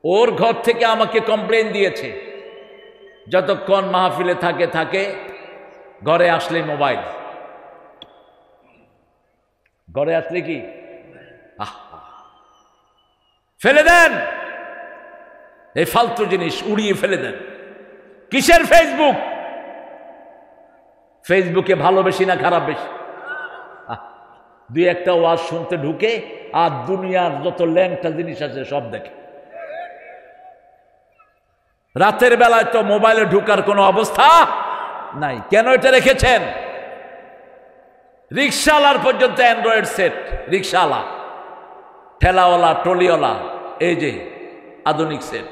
ওর ঘর থেকে আমাকে কমপ্লেন দিয়েছে, যতক্ষণ মাহফিলে থাকে ঘরে আসলে মোবাইল। ঘরে আসলে কি ফেলে দেন, এই ফালতু জিনিস উড়িয়ে ফেলে দেন। কিসের ফেসবুক? ফেসবুকে ভালো বেশি না খারাপ বেশি? দুই একটা ওয়াজ শুনতে ঢুকে আর দুনিয়ার যত ল্যাংটা জিনিস আছে সব দেখে। রাতের বেলায় তো মোবাইলে ঢুকার কোনো অবস্থা নাই। কেন এটা রেখেছেন? রিক্সাওয়ালার পর্যন্ত অ্যান্ড্রয়েড সেট। রিক্সাওয়ালা, ঠেলাওয়ালা, ট্রলিওয়ালা, এই যে আধুনিক সেট,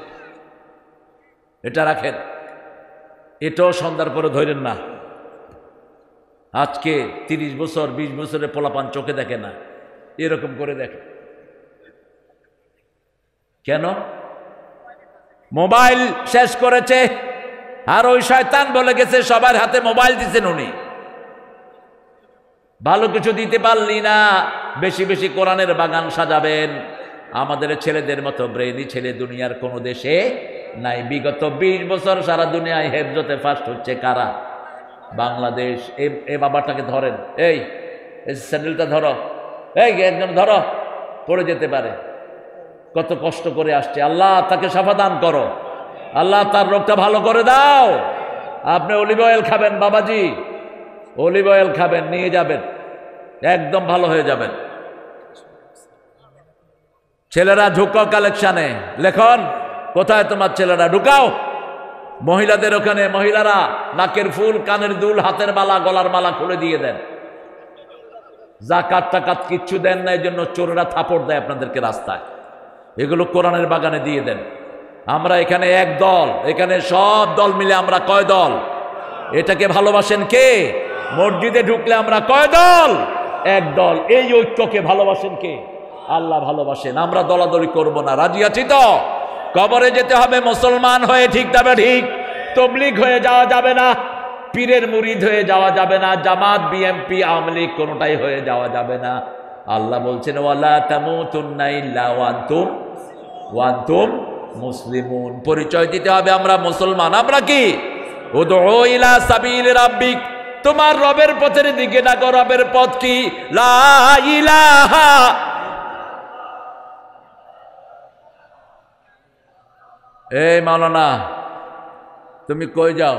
এটা রাখেন। এটাও সন্ধ্যার পরে ধরেন না। আজকে 30 বছর 20 বছরের পোলাপান চোখে দেখে না, এরকম করে দেখে। কেন? মোবাইল শেষ করেছে। আর ওই শয়তান বলে গেছে সবার হাতে মোবাইল দিচ্ছেন উনি। ভালো কিছু দিতে পারলি না, বেশি বেশি কোরআনের বাগান সাজাবেন। আমাদের ছেলেদের মতো ব্রেইনি ছেলে দুনিয়ার কোনো দেশে নাই। বিগত 20 বছর সারা দুনিয়ায় হেফজতে ফার্স্ট হচ্ছে কারা? বাংলাদেশ। এই বাবাটাকে ধরেন, এই স্যান্ডেলটা ধরো, এই একজন ধরো, পড়ে যেতে পারে। কত কষ্ট করে আসছে। আল্লাহ তাকে শাফা দান করো, আল্লাহ তার রোগটা ভালো করে দাও। আপনি অলিভ অয়েল খাবেন বাবাজি, অলিভ অয়েল খাবেন, নিয়ে যাবেন, একদম ভালো হয়ে যাবেন। ছেলেরা ঢুকাও কালেকশনে। লেখন কোথায় তোমার ছেলেরা? ঢুকাও মহিলাদের ওখানে। মহিলারা নাকের ফুল, কানের দুল, হাতের মালা, গলার মালা খুলে দিয়ে দেন। যাকাত টাকাত কিচ্ছু দেন না, এই জন্য চোরেরা থাপড় দেয় আপনাদেরকে রাস্তায়। এগুলো কোরআনের বাগানে দিয়ে দেন। আমরা এখানে এক দল, এখানে সব দল মিলে আমরা কয় দল? এটাকে ভালোবাসেন কে? মসজিদে ঢুকলে আমরা কয় দল? এক দল। এই ঐক্যকে ভালোবাসেন কে? আল্লাহ ভালোবাসেন। আমরা দলাদলি করব না, রাজি আছি তো? কবরে যেতে হবে মুসলমান হয়ে, ঠিক তবে ঠিক। তবলিগ হয়ে যাওয়া যাবে না, পীরের মুরিদ হয়ে যাওয়া যাবে না, জামাত, বিএমপি, আওয়ামী লীগ কোনোটাই হয়ে যাওয়া যাবে না। আল্লাহ বলছেন ওয়ালা তামুতুন্না ইল্লা ওয়া আনতুম মুসলিমুন। পরিচয় দিতে হবে আমরা মুসলমান। আমরা কি? উদউ ইলা সাবিল রাব্বিক, তোমার রবের পথের দিকে ডাকো। রবের পথ কি? লা ইলাহা। এই মাওলানা তুমি কই যাও?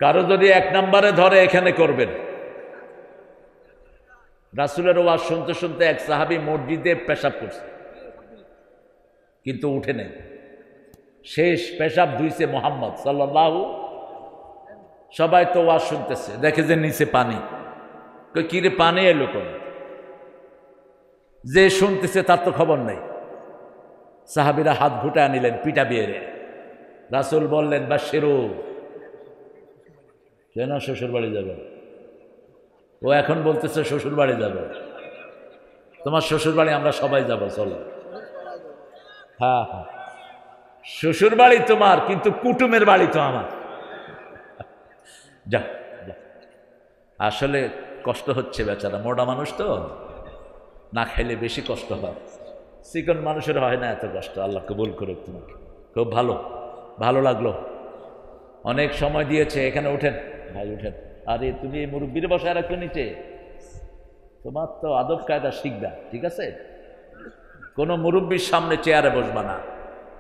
কারো যদি 1 নম্বরে ধরে এখানে করবেন। রাসূলের ওয়াজ শুনতে শুনতে এক সাহাবী মসজিদে পেশাব করছে, কিন্তু উঠে নেই। শেষ পেশাব ধুইছে মুহাম্মদ সাল্লাল্লাহু। সবাই তো ওয়াজ শুনতেছে, দেখে যে নিচে পানি। কি রে পানি এলো কোন? যে শুনতেছে তার তো খবর নাই। সাহাবীরা হাত ঘুটায় নিলেন, পিটা বিয়ে। রাসূল বললেন বাশিরু, সে না শ্বশুর বাড়ি যাবে, ও এখন বলতেছে শ্বশুর বাড়ি যাবে। তোমার শ্বশুর বাড়ি আমরা সবাই যাব, চলো। হ্যাঁ হ্যাঁ, শ্বশুর বাড়ি তোমার, কিন্তু কুটুমের বাড়ি তো আমার। যা, আসলে কষ্ট হচ্ছে বেচারা, মোটা মানুষ তো, না খাইলে বেশি কষ্ট হয়। চিকন মানুষের হয় না এত কষ্ট। আল্লাহ কবুল করুক তোমাকে। খুব ভালো, ভালো লাগলো, অনেক সময় দিয়েছে। এখানে উঠেন ভাই, উঠেন। আরে তুমি এই মুরব্বীর বসায় রাখো নিচে, তোমার তো আদব কায়দা শিখবা, ঠিক আছে? কোনো মুরব্বীর সামনে চেয়ারে বসবা না,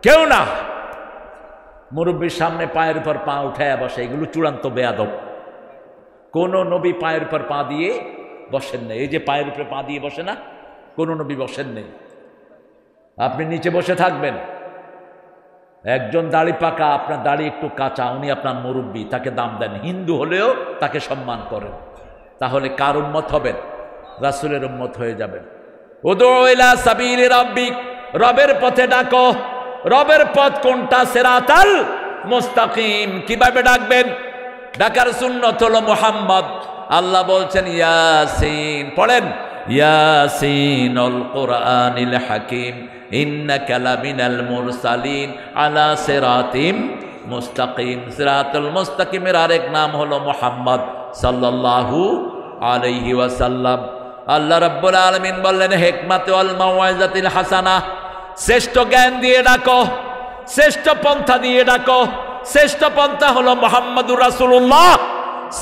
কেউ না। মুরব্বীর সামনে পায়ের উপর পা উঠায় বসে, এগুলো চূড়ান্ত বেয়াদব। কোনো নবী পায়ের উপর পা দিয়ে বসেন নেই। এই যে পায়ের উপরে পা দিয়ে বসে না, কোনো নবী বসেন নেই। আপনি নিচে বসে থাকবেন। একজন দাড়ি পাকা, আপনার দাড়ি একটু কাঁচা, উনি আপনার মুরব্বী, তাকে দাম দেন। হিন্দু হলেও তাকে সম্মান করেন। তাহলে কার উম্মত হবেন? রাসূলের উম্মত হয়ে যাবেন। উদউ ইলা সাবিলি রাব্বিক, রবের পথে ডাকো। রবের পথ কোনটা? সিরাতাল মুস্তাকিম। কিভাবে ডাকবেন? ডাকার সুন্নত হলো মুহাম্মদ। আল্লাহ বলছেন ইয়াসিন, পড়েন, ইয়াসিনুল কুরআনিল হাকিম ইন্নাকা লামিনাল মুরসালিন আলা সিরাতিম মুস্তাকিম। সিরাতুল মুস্তাকিমের আরেক নাম হলো মুহাম্মদ সাল্লাল্লাহু আলাইহি ওয়াসাল্লাম। আল্লাহ রাব্বুল আলামিন বললেন হিকমাত ওয়াল মাওয়াইজাতিল হাসানা, শ্রেষ্ঠ জ্ঞান দিয়ে ডাকো, শ্রেষ্ঠ পন্থা দিয়ে ডাকো। শ্রেষ্ঠ পন্থা হলো মুহাম্মদুর রাসূলুল্লাহ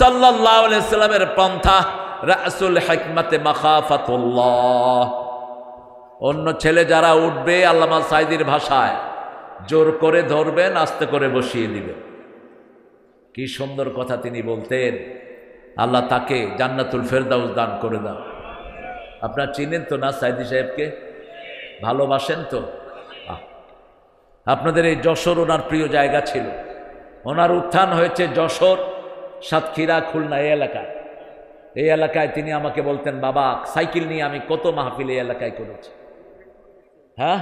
সাল্লাল্লাহু আলাইহি সাল্লামের পন্থা। রাসূল হিকমাতে মাখাফাতুল্লাহ। অন্য ছেলে যারা উঠবে, আল্লামা সাইদির ভাষায়, জোর করে ধরবেন, আস্তে করে বসিয়ে দিবেন। কি সুন্দর কথা তিনি বলতেন। আল্লাহ তাকে জান্নাতুল ফেরদাউস দান করে দাও। আপনারা চিনেন তো না সাইদি সাহেবকে? ভালোবাসেন তো? আপনাদের এই যশোর ওনার প্রিয় জায়গা ছিল। ওনার উত্থান হয়েছে যশোর, সাতক্ষীরা, খুলনা, এই এলাকায়। এই এলাকায় তিনি আমাকে বলতেন, বাবা সাইকেল নিয়ে আমি কত মাহফিল এই এলাকায় করেছি। হ্যাঁ,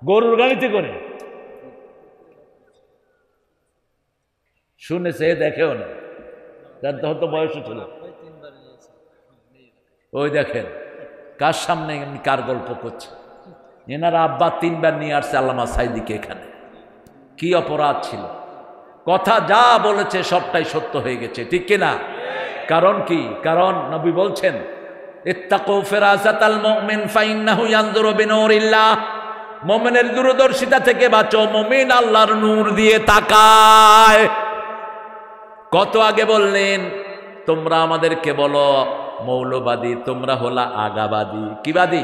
গরুর গাড়িতে করে শুনেছে, দেখেও না, তার হয়তো বয়সও ছিল। ওই দেখেন কার সামনে কার গল্প করছে। এনার আব্বা 3 বার নিয়ে আসছে আল্লামা সাইদিকে এখানে। কি অপরাধ ছিল? কথা যা বলেছে সবটাই সত্য হয়ে গেছে, ঠিক কিনা? কারণ কি? কারণ নবী বলছেন ইত্তাকু ফিরাসাতাল মুমিন ফাইন্নাহু ইয়ানজুরু বিনূরিল্লাহ। মুমিনের দূরদর্শিতা থেকে বাঁচো, মুমিন আল্লাহর নূর দিয়ে তাকায়। কত আগে বললেন, তোমরা আমাদেরকে বলো মৌলবাদী, তোমরা হলা আগাবাদী। কি বাদী?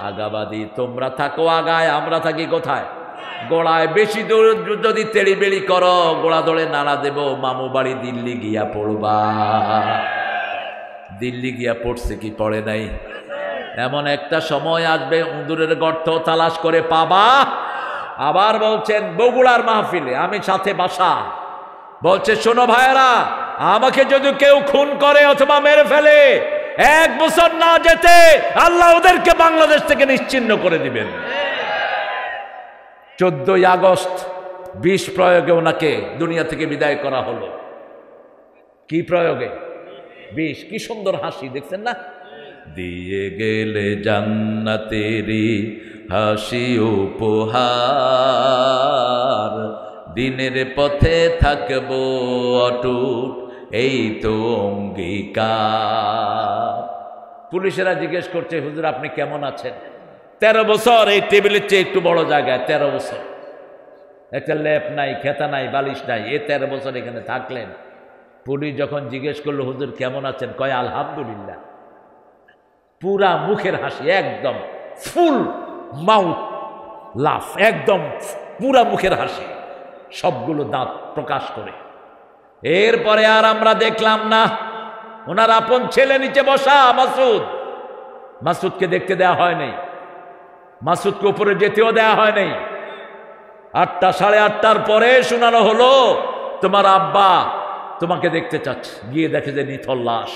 আগাবাদী। তোমরা থাকো আগায়, আমরা থাকি কোথায়? গোড়ায়। বেশি দূর যদি তেড়ি বেড়ি করো, গোড়া ধরে নাড়া দেব, মামু বাড়ি দিল্লি গিয়া পড়বা। দিল্লি গিয়া পড়ছে কি পড়ে নাই? এমন একটা সময় আসবে উঁদুরের গর্ত তালাশ করে পাবা। আবার বলছেন বগুড়ার মাহফিলে, আমি সাথে বাসা, বলছে শোনো ভাইয়েরা, আমাকে যদি কেউ খুন করে অথবা মেরে ফেলে, 1 বছর না যেতে আল্লাহ ওদেরকে বাংলাদেশ থেকে নিশ্চিহ্ন করে দিবেন। 14ই আগস্ট বিষ প্রয়োগে ওনাকে দুনিয়া থেকে বিদায় করা হলো। কি প্রয়োগে? বিষ। কি সুন্দর হাসি, দেখছেন না? দিয়ে গেলে জান্নাতেরি হাসি উপহার, দিনের পথে থাকবো অটুট, এই তো অঙ্গীকার। পুলিশেরা জিজ্ঞেস করছে, হুজুর আপনি কেমন আছেন? 13 বছর এই টেবিলের চেয়ে একটু বড় জায়গায়, 13 বছর, একটা লেপ নাই, খেতা নাই, বালিশ নাই, এই 13 বছর এখানে থাকলেন। পুলিশ যখন জিজ্ঞেস করলো হুজুর কেমন আছেন, কয় আলহামদুলিল্লাহ। পুরা মুখের হাসি, একদম ফুল মাউথ লাফ, একদম পুরা মুখের হাসি, সবগুলো দাঁত প্রকাশ করে। এরপরে আর আমরা দেখলাম না। ওনার আপন ছেলে নিচে বসা মাসুদ, মাসুদকে দেখতে দেয়া হয় নাই, মাসুদকে উপরে যেতেও দেয়া হয় নাই। 8টা, 8:30টার পরে শোনানো হলো তোমার আব্বা তোমাকে দেখতে চাচ্ছে। গিয়ে দেখে যে নিথর লাশ।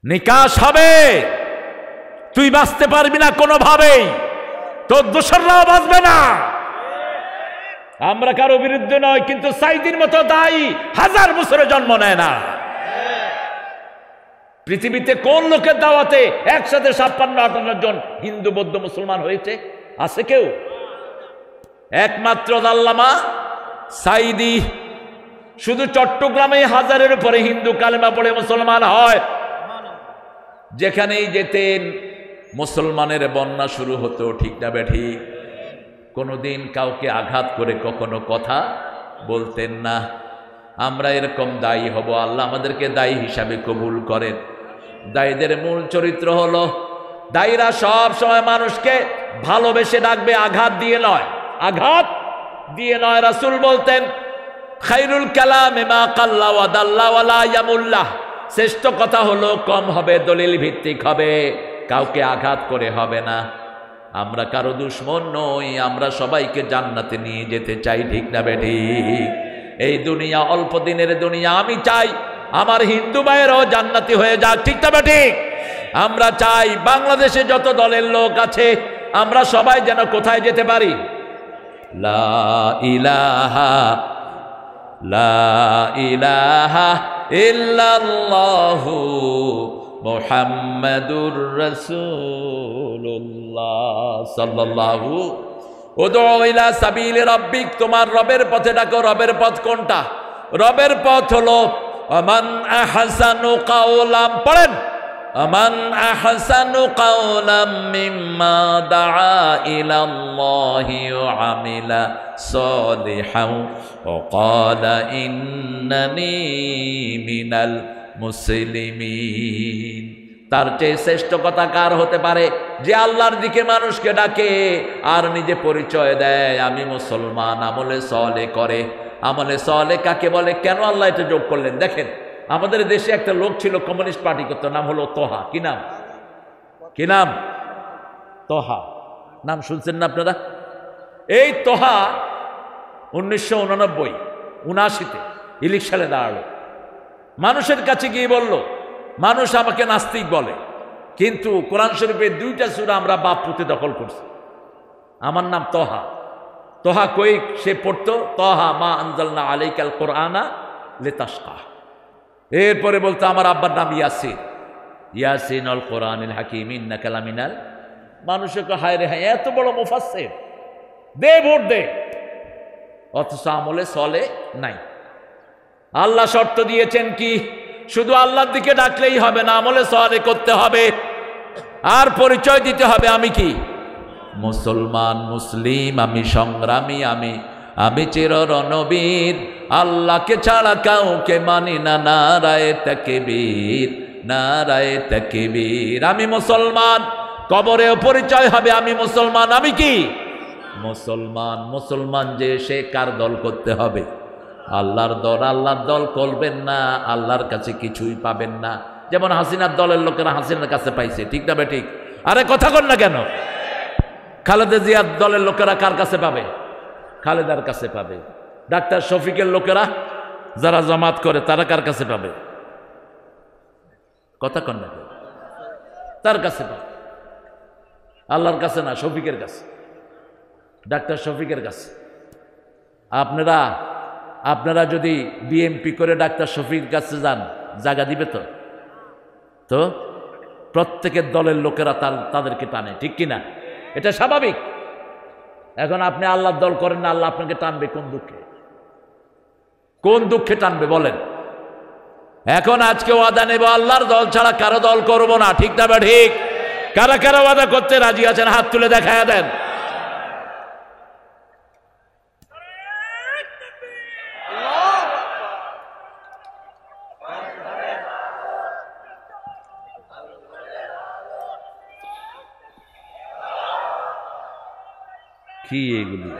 নিকাশ হবে, তুই বাঁচতে পারবি না কোনোভাবেই, তোর দোসররাও বাঁচবে না। আমরা কারো বিরুদ্ধে নয়, কিন্তু সাইদির মতো দায়ী 1000 বছরে জন্ম নেয় না। পৃথিবীতে কোন লোকের দাওয়াতে একসাথে 56-58 জন হিন্দু বৌদ্ধ মুসলমান হয়েছে? আছে কেউ? একমাত্র আল্লামা সাইদি। শুধু চট্টগ্রামে 1000-এর উপরে হিন্দু কালেমা পড়ে মুসলমান হয়। যেখানেই যেতেন মুসলমানের বন্যা শুরু হতো, ঠিক না বেঠিক? কোনোদিন কাউকে আঘাত করে কখনো কথা বলতেন না। আমরা এরকম দায়ী হব, আল্লাহ আমাদেরকে দায়ী হিসাবে কবুল করেন। দায়ীদের মূল চরিত্র হলো, দায়ীরা সব সময় মানুষকে ভালোবেসে ডাকবে, আঘাত দিয়ে নয়। আঘাত দিয়ে নয়। রাসূল বলতেন, খায়রুল কালামে মা কাল্লা ওয়া দাল্লা ওয়া লা ইয়ামুল্লাহ, শ্রেষ্ঠ কথা হলো কম হবে, দলিল ভিত্তিক হবে, কাউকে আঘাত করে হবে না। আমরা কারো দুশমন নই, আমরা সবাইকে জান্নাতে নিয়ে যেতে চাই, ঠিক না বেঠিক? এই দুনিয়া অল্প দিনের দুনিয়া। আমি চাই আমার হিন্দু ভাইয়েরাও জান্নাতি হয়ে যাক, ঠিক না বেঠিক? আমরা চাই বাংলাদেশে যত দলের লোক আছে আমরা সবাই যেন কোথায় যেতে পারি? লা ইলাহা ইল্লাল্লাহু মুহাম্মাদুর রাসূলুল্লাহ সাল্লাল্লাহু। উদউ ইলা সাবিলি রাব্বিক, তোমার রবের পথে ডাকো। রবের পথ কোনটা? রবের পথ হলো আমান আহসানু কাওলাম, পড়েন, আমান আহসানু কাওলাম মিম্মা দাআ ইলাল্লাহি ওয়া আমিলা সালিহান ওয়া ক্বালা ইন্নানি মিনাল মুসলিমিন। তার চেয়ে শ্রেষ্ঠ কথা কার হতে পারে? যে আল্লাহর দিকে মানুষকে ডাকে আর নিজে পরিচয় দেয় আমি মুসলমান, আমলে সলে করে। আমলে সলে কাকে বলে? কেন আল্লাহ এটা যোগ করলেন? দেখেন, আমাদের দেশে একটা লোক ছিল, কমিউনিস্ট পার্টি করতো, নাম হলো তোহা। কি নাম? কি নাম? তোহা। নাম শুনছেন না আপনারা? এই তোহা 1989-79 ইলেকশনে দাঁড়ালো। মানুষের কাছে গিয়ে বলল, মানুষ আমাকে নাস্তিক বলে, কিন্তু কোরআন শরীফের 2টা সূরা আমরা বাপ পুঁতে দখল করছি। আমার নাম তোহা। তোহা কই সে পড়তো? তোহা মা আনজালনা আলাইকাল কোরআনা লিতাশকা। এরপরে বলতো আমার আব্বার নাম ইয়াসিন, ইয়াসিন আল কোরআনিল হাকিম ইন্নাকা লামিনাল। মানুষকে হায় রে হায়, এত বড় মুফাসসির, দে ভোট দে, অথচ আমলে সলে নাই। আল্লাহ শর্ত দিয়েছেন কি? শুধু আল্লাহর দিকে ডাকলেই হবে না, আমলে সলে করতে হবে। আর পরিচয় দিতে হবে আমি কি? মুসলমান, মুসলিম, আমি সংগ্রামী, আমি চির রণবীর, আল্লাহকে ছাড়া কাউকে মানি না, নারায়ে তাকবীর, নারায়ে তাকবীর। আমি মুসলমান, কবরেও পরিচয় হবে আমি মুসলমান। আমি কি? মুসলমান। মুসলমান যে সে কার দল করতে হবে? আল্লাহর দল। আল্লাহর দল করবেন না, আল্লাহর কাছে কিছুই পাবেন না। যেমন হাসিনার দলের লোকেরা হাসিনার কাছে পাইছে, ঠিক না বেঠিক? আরে কথা কন না কেন? খালেদা জিয়ার দলের লোকেরা কার কাছে পাবে? খালেদার কাছে পাবে। ডাক্তার শফিকের লোকেরা যারা জামাত করে তারা কার কাছে পাবে? কথা কন না কেন? তার কাছে পাবে, আল্লাহর কাছে না, শফিকের কাছে, ডাক্তার শফিকের কাছে। আপনারা যদি বিএমপি করে ডাক্তার শফিকের কাছে যান, জায়গা দিবে তো? তো প্রত্যেকের দলের লোকেরা তাদেরকে টানে, ঠিক কিনা? এটা স্বাভাবিক। এখন আপনি আল্লাহর দল করেন না, আল্লাহ আপনাকে টানবে কোন দুঃখে? কোন দুঃখে টানবে বলেন? এখন আজকে ওয়াদা নেব, আল্লাহর দল ছাড়া কারো দল করব না, ঠিক না বা ঠিক? কারা কারা ওয়াদা করতে রাজি আছেন? হাত তুলে দেখায়া দেন। কি এগুলি?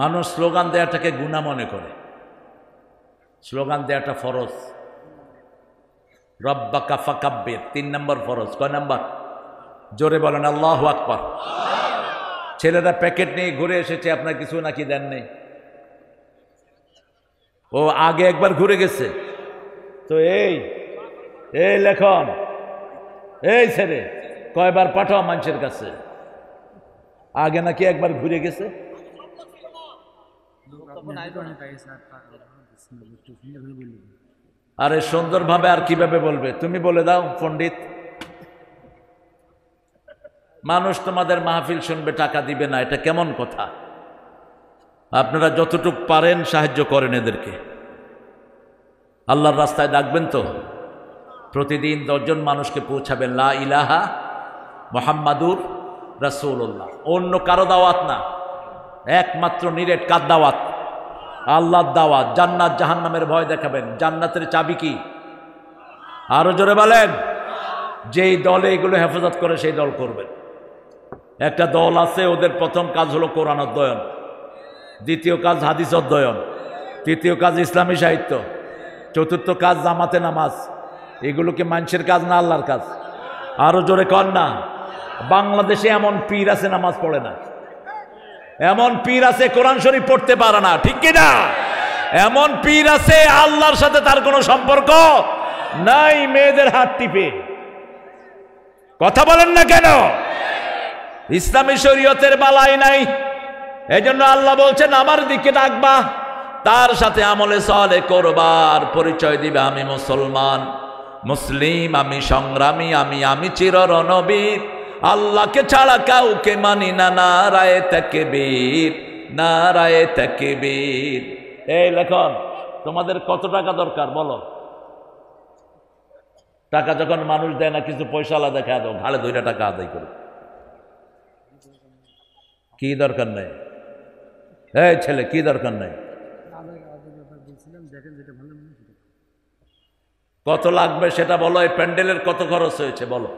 মানুষ স্লোগান দেওয়াটাকে গুনাহ মনে করে। স্লোগান দেওয়াটা ফরজ। রব্বাকা ফাকাব্বির 3 নম্বর ফরজ। কয় নম্বর? জোরে বলেন আল্লাহু আকবার। ছেলেরা প্যাকেট নিয়ে ঘুরে এসেছে, আপনার কিছু নাকি দেন নেই? ও আগে একবার ঘুরে গেছে তো। এই লেখন, এই ছেলে কয়বার পাঠাও মানুষের কাছে? আগে নাকি একবার ঘুরে গেছে। আরে সুন্দরভাবে আর কিভাবে বলবে? তুমি বলে দাও পণ্ডিত। মানুষ তোমাদের মাহফিল শুনবে, টাকা দিবে না, এটা কেমন কথা? আপনারা যতটুক পারেন সাহায্য করেন এদেরকে। আল্লাহর রাস্তায় ডাকবেন তো, প্রতিদিন 10 জন মানুষকে পৌঁছাবেন লা ইলাহা মুহাম্মাদুর রাসূলুল্লাহ। অন্য কারো দাওয়াত না, একমাত্র নিরেট কার দাওয়াত? আল্লাহর দাওয়াত। জান্নাত জাহান্নামের ভয় দেখাবেন। জান্নাতের চাবি কি? আরো জোরে বলেন। যেই দলে এগুলো হেফাজত করে সেই দল করবেন। একটা দল আছে, ওদের প্রথম কাজ হলো কোরআন অধ্যয়ন, দ্বিতীয় কাজ হাদিস অধ্যয়ন, তৃতীয় কাজ ইসলামী সাহিত্য, চতুর্থ কাজ জামাতে নামাজ। এগুলো কি মানুষের কাজ না আল্লাহর কাজ? আরো জোরে কর না। বাংলাদেশে এমন পীর আছে নামাজ পড়ে না, এমন পীর আছে কোরআন শরীফ পড়তে পারে না, ঠিক কিনা? এমন পীর আছে আল্লাহর সাথে তার কোনো সম্পর্ক নাই, মেয়েদের হাত টিপে। কথা বলেন না কেন? ইসলামী শরীয়তের বালাই নাই। এজন্য আল্লাহ বলছেন আমার দিকে ডাকবা, তার সাথে আমলে সালেহ করবার, পরিচয় দিবে আমি মুসলমান, মুসলিম, আমি সংগ্রামী, আমি চির রণবীর, আল্লাহকে ছাড়া কাউকে মানি না, নারায়ে তাকবীর, নারায়ে তাকবীর। এই লেখন, তোমাদের কত টাকা দরকার বলো? টাকা যখন মানুষ দেয় না, কিছু পয়সা আলাদা দেখা দাও, ঘাড়ে 2টা টাকা আদায় করো। কি দরকার নাই? এই ছেলে, কি দরকার নাই? কত লাগবে সেটা বলো। এই প্যান্ডেলের কত খরচ হয়েছে বলো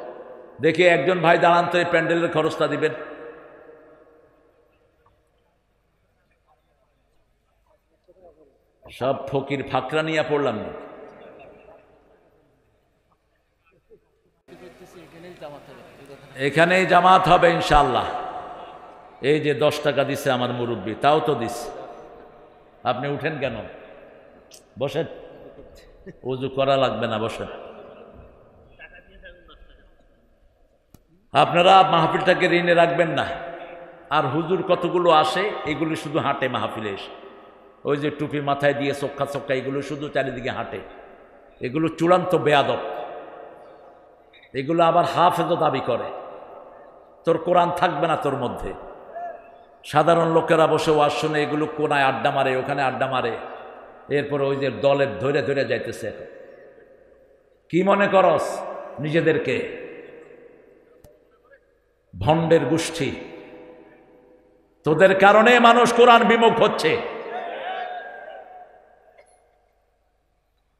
দেখি। একজন ভাই দাঁড়ান তো, এই প্যান্ডেলের খরচটা দিবেন। সব ফকির ফাকরা নিয়ে পড়লাম না। এখানেই জামাত হবে ইনশাআল্লাহ। এই যে 10 টাকা দিছে আমার মুরব্বী, তাও তো দিছে। আপনি উঠেন কেন? বসেন, ওযু করা লাগবে না, বসেন। আপনারা মাহফিলটাকে ঋণে রাখবেন না। আর হুজুর কতগুলো আসে, এগুলি শুধু হাঁটে মাহফিলে এসে। ওই যে টুপি মাথায় দিয়ে চক্কা চক্কা, এগুলো শুধু চারিদিকে হাঁটে। এগুলো চূড়ান্ত বেয়াদব। এগুলো আবার হাফেজও দাবি করে। তোর কোরআন থাকবে না তোর মধ্যে। সাধারণ লোকেরা বসে ওয়াজ শুনে, এগুলো কোনায় আড্ডা মারে, ওখানে আড্ডা মারে। এরপরে ওই যে দলের ধরে ধরে যাইতেছে। কি মনে করস নিজেদেরকে? ভণ্ডের গোষ্ঠী। তোদের কারণে মানুষ কোরআন বিমুখ হচ্ছে।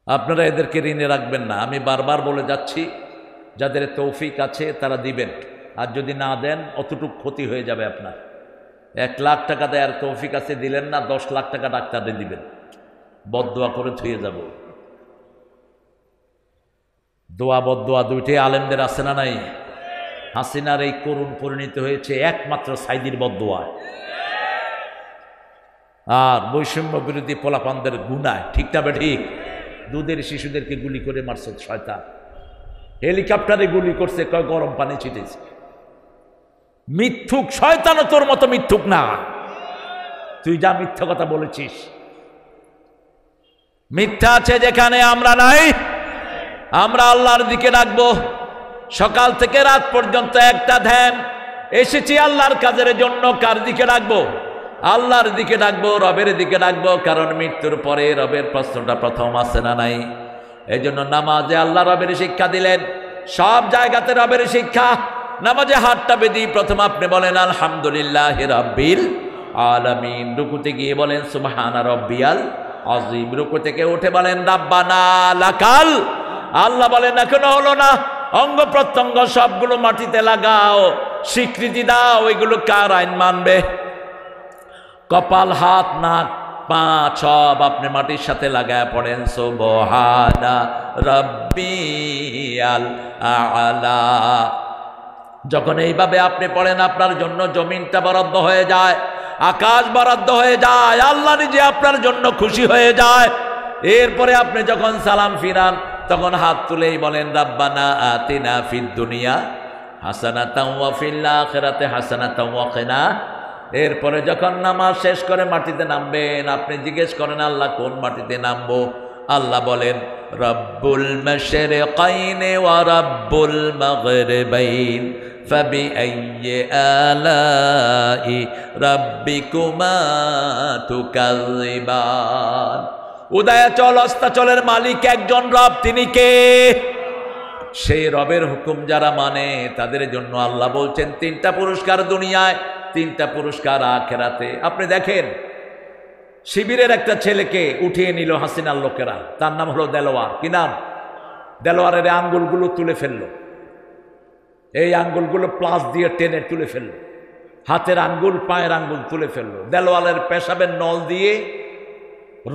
আপনারা এদেরকে ঋণে রাখবেন না। আমি বারবার বলে যাচ্ছি, যাদের তৌফিক আছে তারা দিবেন, আর যদি না দেন অতটুকু ক্ষতি হয়ে যাবে আপনার। 1 লাখ টাকা দেয়ার তৌফিক আছে, দিলেন না, 10 লাখ টাকা ডাক্তারে দিবেন। বদদোয়া করে ধুয়ে যাব। দোয়া বদদোয়া দুইটাই আলেমদের আছে না নাই? হাসিনার এই করুণ পরিণত হয়েছে একমাত্র সাইদির বদদোয়া আর বৈষম্য বিরোধী পোলাপানদের গুনায়। ঠিকটা বে ঠিক? দুধের শিশুদেরকে গুলি করে মারছে শয়তান। হেলিকপ্টারে গুলি করছে, কয় গরম পানি ছিটেছে। মিথ্যুক শয়তানও তোর মতো মিথ্যুক না। তুই যা মিথ্যা কথা বলেছিস। মিথ্যা আছে যেখানে আমরা নাই। আমরা আল্লাহর দিকে ডাকবো। সকাল থেকে রাত পর্যন্ত একটা ধ্যান। এসেছি আল্লাহর কাজের জন্য। কার দিকে ডাকবো? আল্লাহর দিকে ডাকবো, রবের দিকে ডাকবো। কারণ মৃত্যুর পরে রবের প্রশ্নটা প্রথম আসে না নাই? এই জন্য নামাজে আল্লাহ রবের শিক্ষা দিলেন। সব জায়গাতে রবের শিক্ষা। নামাজে হাতটা বেঁধে প্রথম আপনি বলেন আলহামদুলিল্লাহ রাব্বিল আলামিন। রুকুতে গিয়ে বলেন সুবহানা রাব্বিয়াল আযীম। রুকু থেকে উঠে বলেন রাব্বানা লাকাল। আল্লাহ বলেন এখনো হলো না, অঙ্গ প্রত্যঙ্গ সবগুলো মাটিতে লাগাও, স্বীকৃতি দাও। এগুলো কার আইন মানবে? কপাল, হাত, নাক, পা সব আপনি মাটির সাথে লাগায় পড়েন সুবহানা রাব্বিয়াল আ'লা। যখন এইভাবে আপনি পড়েন আপনার জন্য জমিনটা বরাদ্দ হয়ে যায়, আকাশ বরাদ্দ হয়ে যায়, আল্লাহ নিজে আপনার জন্য খুশি হয়ে যায়। এরপরে আপনি যখন সালাম ফিরান তখন হাত তুলেই বলেন রাব্বানা আতিনা ফিদ দুনিয়া হাসানাতাও ওয়া ফিল আখিরাতি হাসানাতাও ওয়া কিনা। এরপরে যখন নামাজ শেষ করে মাটিতে নামবেন আপনি জিজ্ঞেস করেন আল্লাহ কোন মাটিতে নামবো? আল্লাহ বলেন রব্বুল মাশরিকাইনি ওয়া রব্বুল মাগরিবাইন ফাবিআইয়ি আলাই রাব্বিকুমা তুকাযিবান। উদয়াচল অস্তাচলের মালিক একজন রব, তিনি কে? সেই রবের হুকুম যারা মানে তাদের জন্য আল্লাহ বলছেন 3টা পুরস্কার দুনিয়ায়, 3টা পুরস্কার আখিরাতে। আপনি দেখেন শিবিরের একটা ছেলেকে উঠিয়ে নিল হাসিনার লোকেরা, তার নাম হলো দেলোয়ার। কি নাম? দেলোয়ারের আঙ্গুলগুলো তুলে ফেললো, এই আঙ্গুলগুলো প্লাস দিয়ে টেনে তুলে ফেললো, হাতের আঙ্গুল পায়ের আঙ্গুল তুলে ফেললো, দেলোয়ারের পেশাবের নল দিয়ে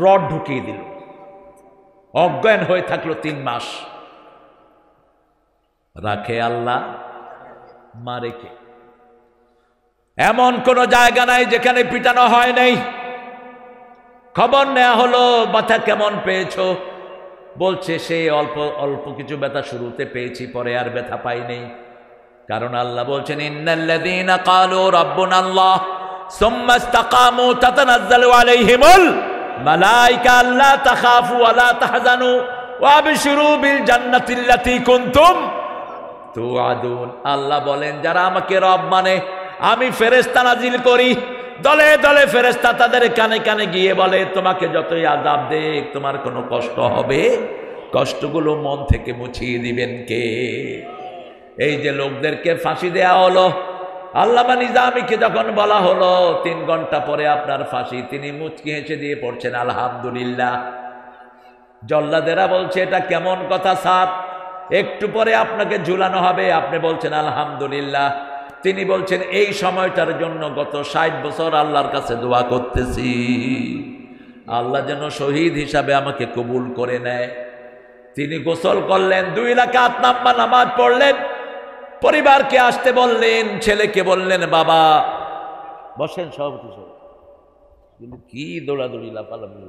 রড ঢুকিয়ে দিল, অজ্ঞান হয়ে থাকলো 3 মাস। রাখে আল্লাহ, মারে কে? এমন কোন জায়গা নাই যেখানে পিটানো হয় নাই। খবর নেওয়া হলো ব্যথা কেমন পেয়েছো, বলছে সে অল্প অল্প কিছু ব্যথা শুরুতে পেয়েছি, পরে আর ব্যথা পাই নাই। কারণ আল্লাহ বলছেন ইন্নাল্লাযীনা ক্বালু রাব্বুনাল্লাহ সুম্মা ইসতাকামু তাতানাজ্জালু আলাইহিমুল মালায়েকা আল্লা তাখাফু ওয়া লা তাহজানু ওয়া আবশিরু বিল জান্নাতিল্লাতী কুনতুম তুআদুন। আল্লাহ বলেন যারা আমাকে রব মানে আমি ফেরেশতা নাজিল করি, দলে দলে ফেরেশতা তাদের কানে কানে গিয়ে বলে তোমাকে যতই আযাব দেখ তোমার কোনো কষ্ট হবে, কষ্টগুলো মন থেকে মুছিয়ে দিবেন কে? এই যে লোকদেরকে ফাঁসি দেয়া হলো, আল্লামা নিজামীকে যখন বলা হলো 3 ঘন্টা পরে আপনার ফাঁসি, তিনি মুচকি হেসে দিয়ে পড়ছেন আলহামদুলিল্লাহ। জল্লাদেরা বলছে এটা কেমন কথা স্যার, একটু পরে আপনাকে ঝুলানো হবে, আপনি বলছেন আলহামদুলিল্লাহ। তিনি বলছেন এই সময়টার জন্য গত 60 বছর আল্লাহর কাছে দোয়া করতেছি, আল্লাহ যেন শহীদ হিসাবে আমাকে কবুল করে নেয়। তিনি গোসল করলেন, 2 রাকাত নামাজ পড়লেন, পরিবারকে আসতে বললেন, ছেলেকে বললেন বাবা বসেন, সভাপতি সাহেব কি দৌড়াদৌড়ি লাফালাফি।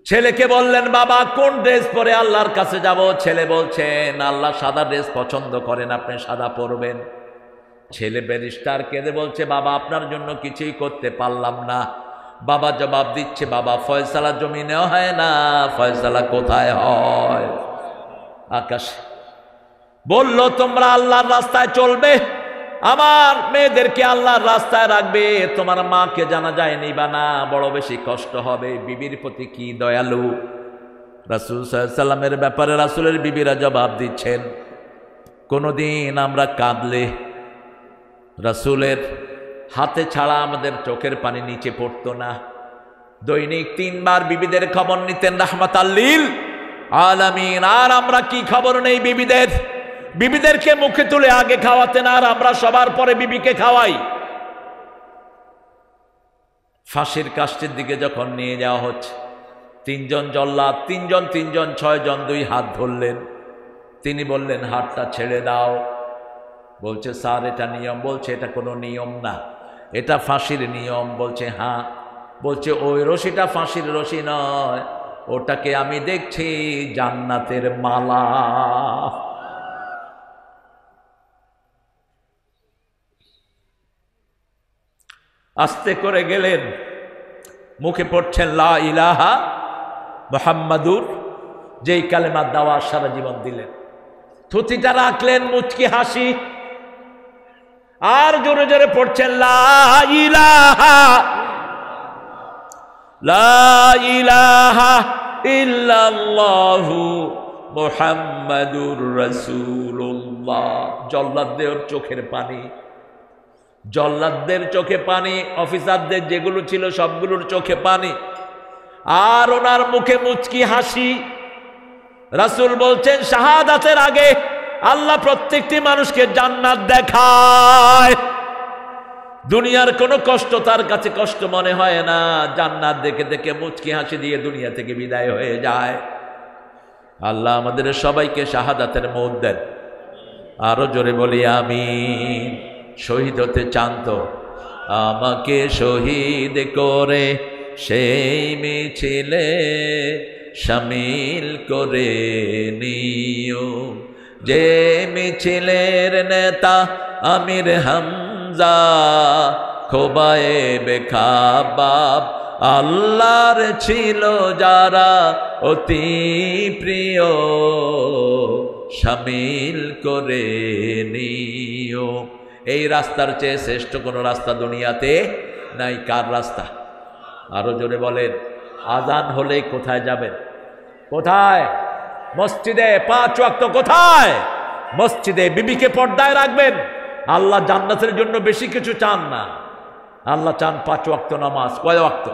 ছেলেকে বললেন বাবা কোন ড্রেস পরে আল্লাহর কাছে যাব? ছেলে বলছেন আল্লাহ সাদা ড্রেস পছন্দ করেন, আপনি সাদা পরবেন। ছেলে ব্যারিস্টার কেঁদে বলছে বাবা আপনার জন্য কিছুই করতে পারলাম না। বাবা জবাব দিচ্ছে বাবা ফয়সালা জমিনেও হয় না, ফয়সালা কোথায় হয়? আকাশে। বলল তোমরা আল্লাহর রাস্তায় চলবে, আমার মেয়েদেরকে আল্লাহর রাস্তায় রাখবে, তোমার মাকে জানা যায় নিবা না, বড় বেশি কষ্ট হবে। বিবির প্রতি কি দয়ালু! রাসূল সাল্লাল্লাহু আলাইহি সাল্লামের ব্যাপারে রাসূলের বিবিরা জবাব দিচ্ছেন কোনদিন আমরা কাঁদলে রাসূলের হাতে ছাড়া আমাদের চোখের পানি নিচে পড়তো না। দৈনিক 3 বার বিবিদের খবর নিতেন রাহমাতাল লিল আলামিন। আর আমরা কি খবর নেই বিবিদের? বিবিদেরকে মুখে তুলে আগে খাওয়াতেন, আর আমরা সবার পরে বিবিকে খাওয়াই। ফাঁসির কাষ্ঠের দিকে যখন নিয়ে যাওয়া হচ্ছে, 3 জন জল্লাদ, 3 জন 6 জন 2 হাত ধরলেন। তিনি বললেন হাতটা ছেড়ে দাও। বলছে স্যার এটা নিয়ম। বলছে এটা কোনো নিয়ম না, এটা ফাঁসির নিয়ম। বলছে হ্যাঁ। বলছে ওই রশিটা ফাঁসির রশি নয়, ওটাকে আমি দেখছি জান্নাতের মালা। আস্তে করে গেলেন, মুখে পড়ছেন লা ইলাহা মুহাম্মাদুর, যেই কালেমা দাওয়া সারা জীবন দিলেন। থুতিটা রাখলেন, মুচকি হাসি, আর জোরে জোরে পড়ছেন লা ইলাহা ইল্লাল্লাহু মুহাম্মাদুর রাসূলুল্লাহ। জল্লাদদের চোখের পানি, জল্লাদদের চোখে পানি, অফিসারদের যেগুলো ছিল সবগুলোর চোখে পানি, আর ওনার মুখে মুচকি হাসি। রাসূল বলছেন শাহাদাতের আগে আল্লাহ প্রত্যেকটি মানুষকে জান্নাত দেখায়। দুনিয়ার কোনো কষ্ট তার কাছে কষ্ট মনে হয় না, জান্নাত দেখে দেখে মুচকি হাসি দিয়ে দুনিয়া থেকে বিদায় হয়ে যায়। আল্লাহ আমাদের সবাইকে শাহাদাতের মওত দেন। আরো জোরে বলি আমিন। শহীদ হতে চান তো আমাকে শহীদ করে সেই মিছিলে শামিল করে নিও। যে মিছিলের নেতা আমির হামজা, খোবায়েবে খাবাব আল্লাহর ছিল যারা অতি প্রিয়, শামিল করে নিও। এই রাস্তার চেয়ে শ্রেষ্ঠ কোনো রাস্তা দুনিয়াতে নাই। কার রাস্তা? আরো জোরে বলেন। আজান হলে কোথায় যাবেন? কোথায়? মসজিদে। 5 ওয়াক্ত কোথায়? মসজিদে। বিবিকে পর্দায় রাখবেন। আল্লাহ জান্নাতের জন্য বেশি কিছু চান না। আল্লাহ চান 5 ওয়াক্ত নামাজ। কয় ওয়াক্ত?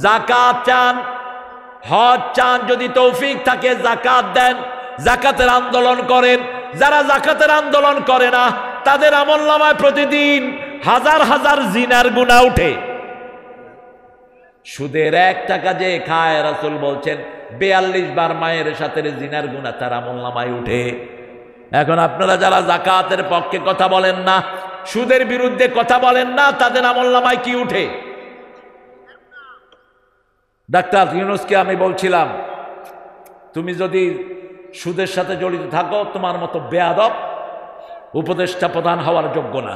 যাকাত চান, হজ চান। যদি তৌফিক থাকে যাকাত দেন, যাকাতের আন্দোলন করেন। যারা যাকাতের আন্দোলন করে না তাদের আমলনামায় প্রতিদিন হাজার হাজার জিনার গুনাহ উঠে। সুদের 1 টাকা যে খায়, রাসূল বলছেন 42 বার মায়ের সাথে জিনার গুনাহ তার আমলনামায় উঠে। এখন আপনারা যারা যাকাতের পক্ষে কথা বলেন না, সুদের বিরুদ্ধে কথা বলেন না, তাদের আমলনামায় কি উঠে? ডাক্তার ইউনূসকে আমি বলছিলাম, তুমি যদি সুদের সাথে জড়িত থাকো তোমার মতো বেয়াদব উপদেষ্টা প্রধান হওয়ার যোগ্য না।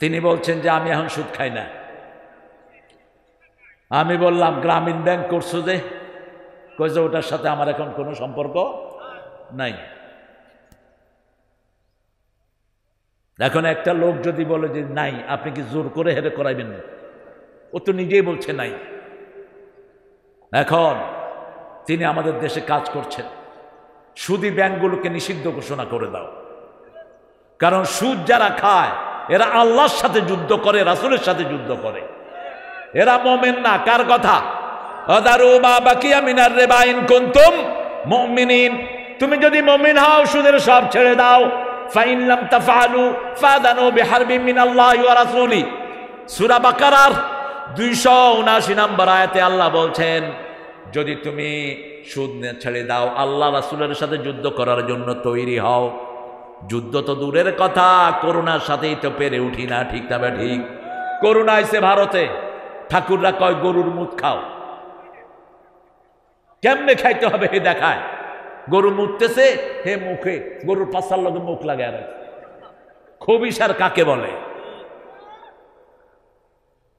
তিনি বলছেন যে আমি এখন সুদ খাই না। আমি বললাম গ্রামীণ ব্যাংক করছো যে? কইছে ওটার সাথে আমার এখন কোনো সম্পর্ক নাই। এখন একটা লোক যদি বলে যে নাই, আপনি কি জোর করে হেরে করাইবেন না? ও তো নিজেই বলছে নাই। এখন তিনি আমাদের দেশে কাজ করছেন। সুদী ব্যাংকগুলোকে নিষিদ্ধ ঘোষণা করে দাও। কারণ সুদ যারা খায় এরা আল্লাহর সাথে যুদ্ধ করে, রাসূলের সাথে যুদ্ধ করে। এরা মুমিন না। কার কথা? আদারু মা বাকিয়া মিনার রিবা ইন কুনতুম মুমিনিন। তুমি যদি মুমিন হও সুদের সব ছেড়ে দাও। ফাইন লাম তাফআলু ফাদানু বিহারবিন মিনাল্লাহি ওয়া রাসূলি। সূরা বাকারার 279 নম্বর আয়াতে আল্লাহ বলছেন, যদি তুমি সুদ ছেড়ে দাও, আল্লাহ রাসূলের সাথে যুদ্ধ করার জন্য তৈরি হও। যুদ্ধ তো দূরের কথা, করোনার সাথেই তো পেরে উঠি না। ঠিক না বা ঠিক? করোনা আইছে ভারতে, ঠাকুররা কয় গরুর মুত খাও। কেমনে খাইতে হবে হে দেখায়। গরু মুততেছে, হে মুখে গরুর পাছার লগে মুখ লাগায় রাখে। খবিসার কাকে বলে?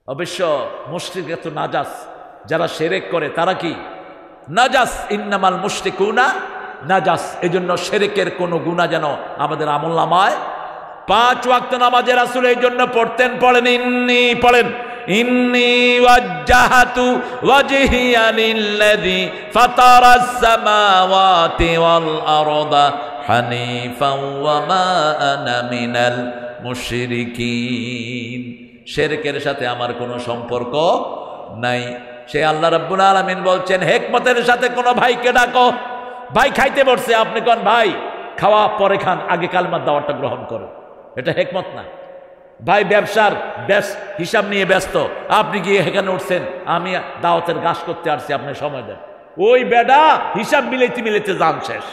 অবশ্য মুশরিক এত নাজাস। যারা শিরক করে তারা কি নাজাস। ইন্নামাল মুশরিকুনা নাজাস। এজন্য শিরকের কোনো গুনাহ যেন আমাদের আমলনামায়। 5 ওয়াক্ত নামাজে রাসূল এই জন্য পড়তেন। পড়েন ইন্নী, পড়েন ইন্নী ওয়াজ্জাহাতু ওয়াজহিয়া লিল্লাযী ফাতারাস সামাওয়াতি ওয়াল আরদা হানিফাও ওয়া মা আনা মিনাল মুশরিকিন। শিরকের সাথে আমার কোনো সম্পর্ক নাই। সে আল্লাহ রাব্বুল আলামিন বলছেন, হিকমতের সাথে কোনো ভাইকে ডাকো। ভাই খাইতে বসছে, আপনি কোন ভাই খাওয়া পরে খান, আগে কালমার দাওয়াতটা গ্রহণ করো। এটা হিকমত না। ভাই ব্যবসার হিসাব নিয়ে ব্যস্ত, আপনি গিয়ে এখানে উঠছেন, আমি দাওয়াতের গাছ করতে আসছি, আপনি সময় দেন। ওই বেডা হিসাব মিলাইতে মিলাইতে যান শেষ।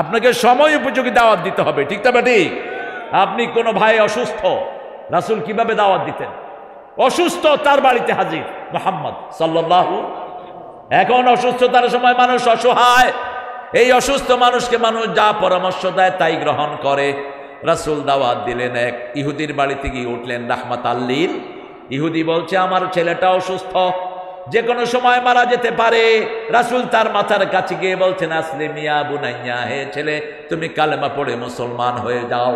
আপনাকে সময় উপযোগী দাওয়াত দিতে হবে। ঠিক না ঠিক? আপনি কোনো ভাই অসুস্থ, রাসূল কিভাবে দাওয়াত দিতেন? অসুস্থ, তার বাড়িতে হাজির মুহাম্মদ সাল্লাল্লাহু। এখন অসুস্থতার সময় মানুষ অসহায়। এই অসুস্থ মানুষকে মানুষ যা পরামর্শ দেয় তাই গ্রহণ করে। রাসূল দাওয়াত দিলেন, এক ইহুদির বাড়িতে গিয়ে উঠলেন রাহমাতাল লিল। ইহুদি বলছে আমার ছেলেটা অসুস্থ, যে কোনো সময় মারা যেতে পারে। রাসূল তার মাথার কাছে গিয়ে বলছেন, আসলিম ইয়া বুনাইয়া, হে ছেলে তুমি কালেমা পড়ে মুসলমান হয়ে যাও।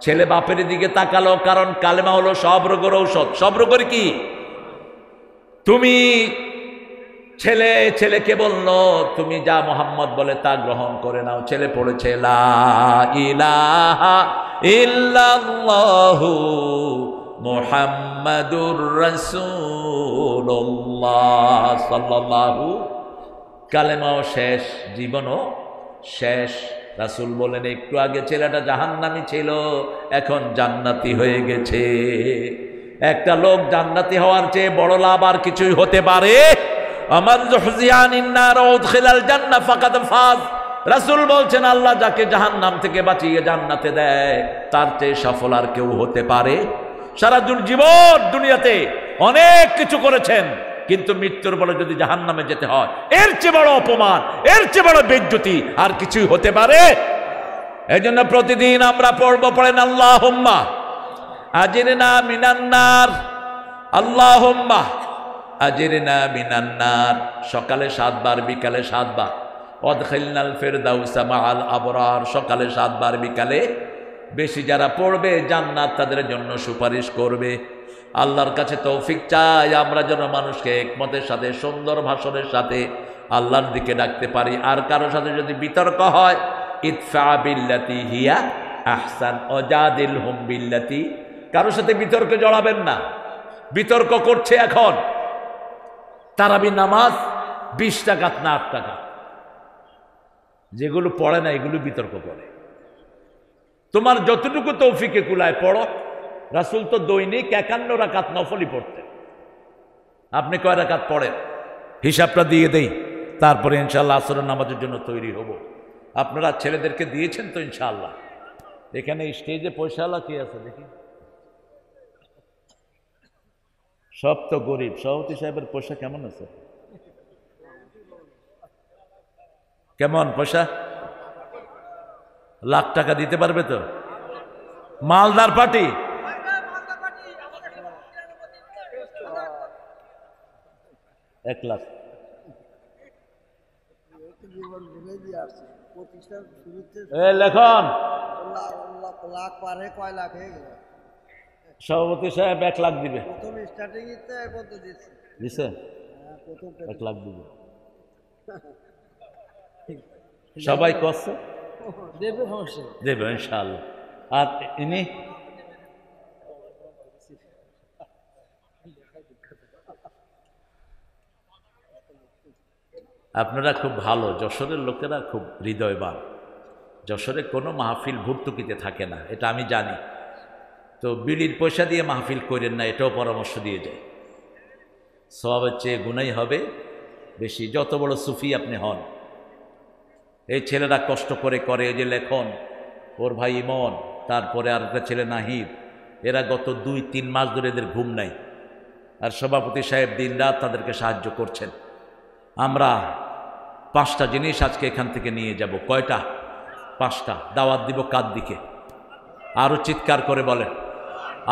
ছেলে বাপের দিকে তাকালো, কারণ কালেমা হলো সব রোগের ঔষধ। সব রোগের কি? তুমি ছেলেকে বললো তুমি যা মুহাম্মদ বলে তা গ্রহণ করে নাও। ছেলে পড়েছে লা ইলাহা ইল্লাল্লাহু মুহাম্মাদুর রাসূলুল্লাহ সাল্লাল্লাহু। কালেমাও শেষ, জীবনও শেষ। রাসূল বলেন, একটু আগে ছেলেটা জাহান্নামী ছিল, এখন জান্নাতি হয়ে গেছে। একটা লোক জান্নাতি হওয়ার চেয়ে বড় লাভ আর কিছুই হতে পারে আমান যুহজিয়ানিন নার ওয়া উদখিলাল জান্নাহ ফাকাদ ফাজ। রাসূল বলছেন আল্লাহ যাকে জাহান্নাম থেকে বাঁচিয়ে জান্নাতে দেয় তার চেয়ে সফল আর কেউ হতে পারে? সারা জীবন দুনিয়াতে অনেক কিছু করেছেন, কিন্তু মৃত্যুর বলে যদি জাহান্নামে যেতে হয় এর চেয়ে বড় অপমান, এর চেয়ে বড় বেইজ্জতি আর কিছুই হতে পারে? এই জন্য প্রতিদিন আমরা পড়েন আল্লাহুম্মা আজিরনা মিনান নার, আল্লাহুম্মা আজিরনা মিনান নার। সকালে 7 বার, বিকালে 7 বার। ওয়াদখিলনাল ফিরদাউসা মাআল আবরার, সকালে 7 বার, বিকালে বেশি যারা পড়বে জান্নাত তাদের জন্য সুপারিশ করবে। আল্লাহর কাছে তৌফিক চাই আমরা যেন মানুষকে হিকমতের সাথে, সুন্দর ভাষণের সাথে আল্লাহর দিকে ডাকতে পারি। আর কারো সাথে যদি বিতর্ক হয়, ইদফা বিল্লাতি হিয়া আহসান ওয়াজাদিলহুম বিল্লাতি, কারোর সাথে বিতর্কে জড়াবেন না। বিতর্ক করছে এখন তারাবি নামাজ 20 টাকা না 8 টাকা, যেগুলো পড়ে না এগুলো বিতর্ক করে। তোমার যতটুকু তৌফিকে কুলায় পড়ো। রাসূল তো দৈনিক 51 রাকাত নফলই পড়তেন। আপনি কয় রাকাত পড়েন হিসাবটা দিয়ে দেই, তারপরে ইনশাআল্লাহ আসরের নামাজের জন্য তৈরি হব। আপনারা ছেলেদেরকে দিয়েছেন তো ইনশাআল্লাহ? এখানে স্টেজে পয়সাওয়ালা কি আছে দেখি? সব তো গরিব। সভাপতি সাহেবের পয়সা কেমন আছে? কেমন পয়সা? লাখ টাকা দিতে পারবে তো? মালদার পার্টি? এক লাখ। লেখন সভাপতি সাহেব 1 লাখ দিবে। দিছে 1 লাখ দিবে। সবাই করছে দেবে ইনশাআল্লাহ। আর ইনি আপনারা খুব ভালো, যশোরের লোকেরা খুব হৃদয়বান। যশোরে কোনো মাহফিল ভর্তুকিতে থাকে না, এটা আমি জানি। তো বিড়ির পয়সা দিয়ে মাহফিল করেন না, এটাও পরামর্শ দিয়ে যায়। সওয়াবের চেয়ে গুনাই হবে বেশি, যত বড় সুফি আপনি হন। এই ছেলেরা কষ্ট করে করে, এই যে লেখন, ওর ভাই ইমন, তারপরে আর একটা ছেলে নাহিদ, এরা গত 2-3 মাস ধরে এদের ঘুম নাই। আর সভাপতি সাহেব দিন রাত তাদেরকে সাহায্য করছেন। আমরা 5টা জিনিস আজকে এখান থেকে নিয়ে যাব। কয়টা? 5টা। দাওয়াত দিব কার দিকে? আরও চিৎকার করে বলেন,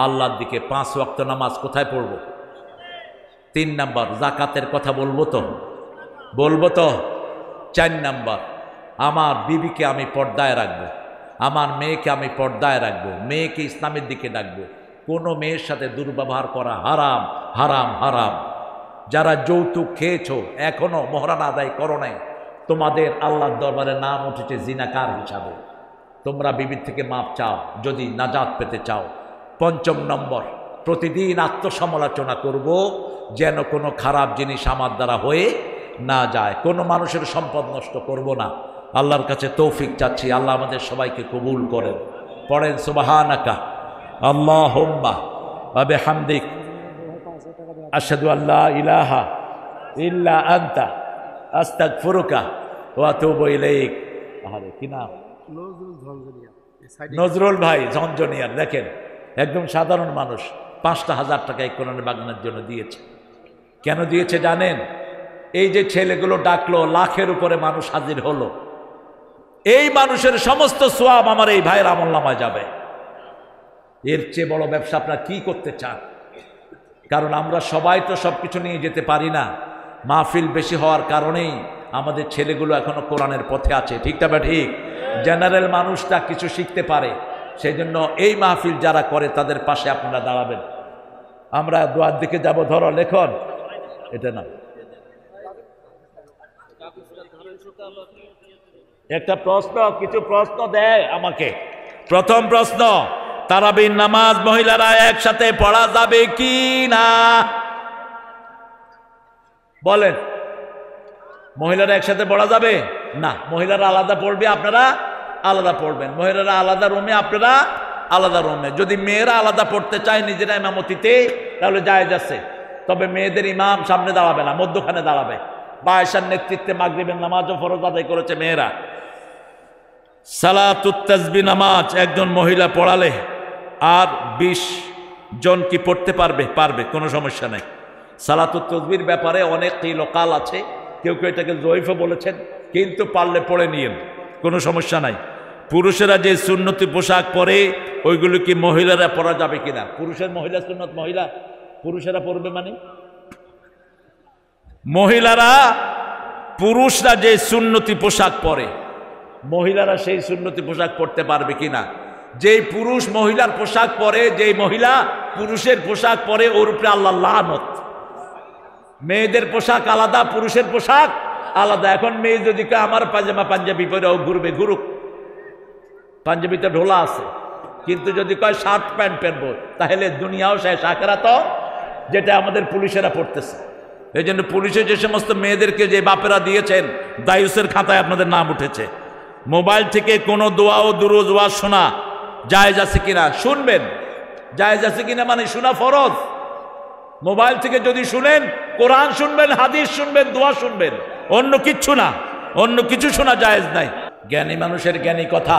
আল্লাহর দিকে। 5 ওয়াক্ত নামাজ কোথায় পড়ব? 3 নাম্বার, জাকাতের কথা বলবো তো? 4 নাম্বার, আমার বিবিকে আমি পর্দায় রাখবো, আমার মেয়েকে আমি পর্দায় রাখবো, মেয়েকে ইসলামের দিকে ডাকবো। কোনো মেয়ের সাথে দুর্ব্যবহার করা হারাম, হারাম, হারাম। যারা যৌতুক খেয়েছো এখনো মহরানা আদায় করো নাই, তোমাদের আল্লাহর দরবারে নাম উঠেছে জিনাকার হিসাবে। তোমরা বিবির থেকে মাপ চাও যদি নাজাত পেতে চাও। 5 নম্বর, প্রতিদিন আত্মসমালোচনা করব যেন কোনো খারাপ জিনিস আমার দ্বারা হয়ে না যায়। কোনো মানুষের সম্পদ নষ্ট করব না। আল্লাহর কাছে তৌফিক চাচ্ছি, আল্লাহ আমাদের সবাইকে কবুল করেন। পড়েন সুবহানাকা আল্লাহুম্মা ওয়া বিহামদিক আশহাদু আল্লা ইলাহা ইল্লা আনতা আস্তাগফিরুকা ওয়া আতুবু ইলাইক। আরে কি নাম? নজরুল ভাই ঝঞ্ঝনিয়ার। দেখেন একদম সাধারণ মানুষ 5,000 টাকা এই কোরআনের বাগানের জন্য দিয়েছে। কেন দিয়েছে জানেন? এই যে ছেলেগুলো ডাকলো, লাখের উপরে মানুষ হাজির হলো, এই মানুষের সমস্ত সওয়াব আমার এই ভাইয়ের আমলনামায় যাবে। এর চেয়ে বড় ব্যবসা আপনারা কি করতে চান? কারণ আমরা সবাই তো সবকিছু নিয়ে যেতে পারি না। মাহফিল বেশি হওয়ার কারণেই আমাদের ছেলেগুলো এখনো কোরআনের পথে আছে। ঠিক না ঠিক? জেনারেল মানুষটা কিছু শিখতে পারে, সেই জন্য এই মাহফিল যারা করে তাদের পাশে আপনারা দাঁড়াবেন। আমরা দোয়ার দিকে যাব। ধরো লেখন, এটা না, একটা প্রশ্ন, কিছু প্রশ্ন দেয় আমাকে। প্রথম প্রশ্ন, তারাবির নামাজ মহিলারা একসাথে পড়া যাবে কি না? বলেন, মহিলারা একসাথে পড়া যাবে না? মহিলারা আলাদা পড়বে, আপনারা আলাদা পড়বেন। মহিলারা আলাদা রুমে, আপনারা আলাদা রুমে। যদি মেয়েরা আলাদা পড়তে চায় নিজেরা ইমামতিতে, তাহলে জায়েজ আছে। তবে মেয়েদের ইমাম সামনে দাঁড়াবে না, মধ্যখানে দাঁড়াবে। বা আয়েশার নেতৃত্বে মাগরিবের নামাজও ফরজ আদায় করেছে মেয়েরা। সালাতুত তাসবিহ নামাজ একজন মহিলা পড়ালে আর 20 জন কি পড়তে পারবে? পারবে, কোনো সমস্যা নেই। সালাতুত তাসবিহর ব্যাপারে অনেক লোকাল আছে, কেউ কেউ এটাকে জয়ীফও বলেছেন, কিন্তু পারলে পড়ে নিয়েন, কোনো সমস্যা নাই। পুরুষেরা যে সুন্নতি পোশাক পরে ওইগুলো কি মহিলারা পরা যাবে কিনা? পুরুষের মহিলা সুন্নত মহিলা পুরুষেরা পরবে মানে মহিলারা, পুরুষরা যে সুন্নতি পোশাক পরে মহিলারা সেই সুন্নতি পোশাক পরতে পারবে কিনা? যেই পুরুষ মহিলার পোশাক পরে, যেই মহিলা পুরুষের পোশাক পরে, ওর উপরে আল্লাহর লানত। মেয়েদের পোশাক আলাদা, পুরুষের পোশাক আলাদা। এখন মেয়ে যদি আমার পাজামা পাঞ্জাবি পরে ও ঘুরবে, ঘুরুক, পাঞ্জাবিতে ঢোলা আছে, কিন্তু যদি কয় শার্ট প্যান্ট পরবো, তাহলে দুনিয়াও শেষ, আখিরাত, যেটা আমাদের পুলিশেরা পড়তেছে। এই জন্য পুলিশে যে সমস্ত মেয়েদেরকে যে বাপেরা দিয়েছেন, দায়ুসের খাতায় আপনাদের নাম উঠেছে। মোবাইল থেকে কোনো দোয়া ও দুরূদ ওয়াজ শোনা জায়েজ আছে কিনা শুনবেন, জায়েজ আছে কিনা মানে শোনা ফরজ। মোবাইল থেকে যদি শুনেন, কোরআন শুনবেন, হাদিস শুনবেন, দোয়া শুনবেন, অন্য কিচ্ছু না, অন্য কিছু শোনা জায়েজ নাই। জ্ঞানী মানুষের জ্ঞানী কথা।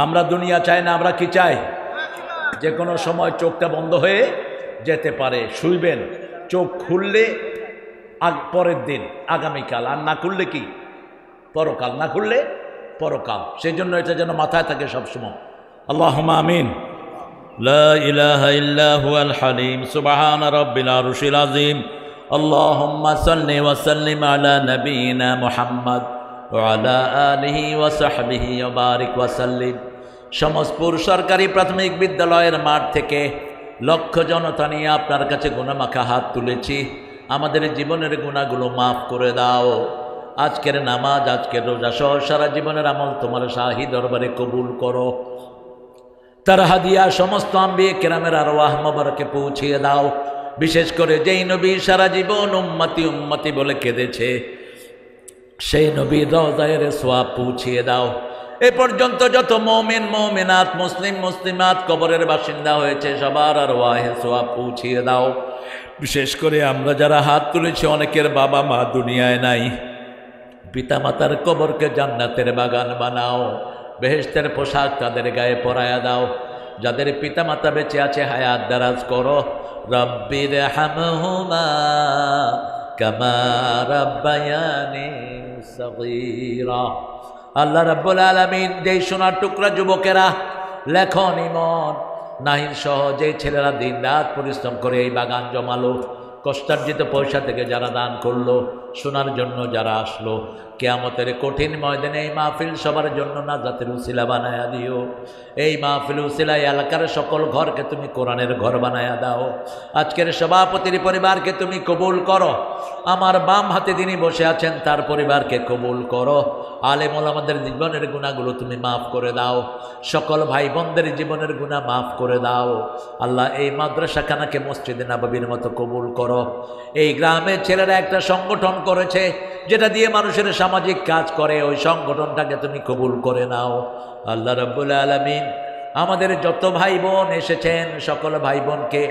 আমরা দুনিয়া চাই না, আমরা কি চাই? যে কোনো সময় চোখটা বন্ধ হয়ে যেতে পারে। শুইবেন, চোখ খুললে পরের দিন, আগামীকাল, আর না খুললে কি পরকাল, না খুললে পরকাল। সেই জন্য এটা যেন মাথায় থাকে সবসময়। আল্লাহুম্মা আমিন। লা ইলাহা ইল্লা হুয়াল হালিম সুবহান রাব্বিল আরশিল আযীম। আল্লাহুম্মা সাল্লি ওয়া সাল্লিম আলা নাবিয়িনা মুহাম্মদ ওয়া আলা আলিহি ওয়া সাহবিহি ওয়া বারিক ওয়া সাল্লিম। সমস্তপুর সরকারি প্রাথমিক বিদ্যালয়ের মাঠ থেকে লক্ষ জনতা নিয়ে আপনার কাছে গুনাহমাখা হাত তুলেছি। আমাদের জীবনের গুনাহগুলো মাফ করে দাও। আজকের নামাজ, আজকের রোজা সহ সারা জীবনের আমল তোমার শাহী দরবারে কবুল করো। তার হাদিয়া সমস্ত আম্বিয়ে কেরামের আরওয়াহ মোবারকে পৌঁছিয়ে দাও। বিশেষ করে যেই নবী সারা জীবন উম্মতি উম্মতি বলে কেঁদেছে, সেই নবীর রওজায়ে সোয়াব পৌঁছিয়ে দাও। এ পর্যন্ত যত মুমিন মুমিনাত, মুসলিম মুসলিমাত কবরের বাসিন্দা হয়েছে, সবার আরওয়াহে সোয়াব পৌঁছিয়ে দাও। বিশেষ করে আমরা যারা হাত তুলেছি, অনেকের বাবা মা দুনিয়ায় নাই, পিতামাতার কবরকে জান্নাতের বাগান বানাও। বেহেশতের পোশাক তাদের গায়ে পরায়া দাও। যাদের পিতামাতা বেঁচে আছে, হায়াত দারাজ করো। রব্বির হামহুমা কামা রাব্বায়ানি সগীরা। আল্লাহ রাব্বুল আলামিন, যেই সোনার টুকরা যুবকেরা লেখন, ইমন, নাহিদ সহ যেই ছেলেরা দিন রাত পরিশ্রম করে এই বাগান জমালো, কষ্টার্জিত পয়সা থেকে যারা দান করলো, শোনার জন্য যারা আসলো, কিয়ামতের কঠিন ময়দানে এই মাহফিল সবার জন্য নাজাতের উসিলা বানায়া দিও। এই মাহফিল উসিলায় এলাকার সকল ঘরকে তুমি কোরআনের ঘর বানায়া দাও। আজকের সভাপতির পরিবারকে তুমি কবুল করো। আমার বাম হাতে যিনি বসে আছেন, তার পরিবারকে কবুল করো। আলেম ওলামাদের জীবনের গুনাহগুলো তুমি মাফ করে দাও। সকল ভাই বোনদের জীবনের গুনাহ মাফ করে দাও। আল্লাহ, এই মাদ্রাসাখানাকে মসজিদে নববীর মতো কবুল করো। এই গ্রামের ছেলেরা একটা সংগঠন করেছে, যেটা দিয়ে মানুষের সামাজিক কাজ করে, ওই সংগঠনটাকে তুমি কবুল করে নাও। আল্লাহ রাব্বুল আলামিন, আমাদের যত ভাই বোন এসেছেন, সকল ভাই বোনকে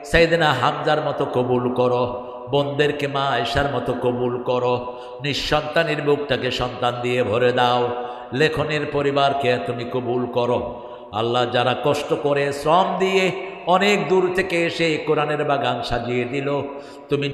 সাইয়েদনা হামজার মতো কবুল করো। বোনদেরকে মা আয়েশার মতো কবুল করো। নিঃসন্তানের বুকটাকে সন্তান দিয়ে ভরে দাও। লেখনের পরিবারকে তুমি কবুল করো। আল্লাহ, যারা কষ্ট করে শ্রম দিয়ে অনেক দূর থেকে এসে কোরআনের বাগান সাজিয়ে দিল, তুমি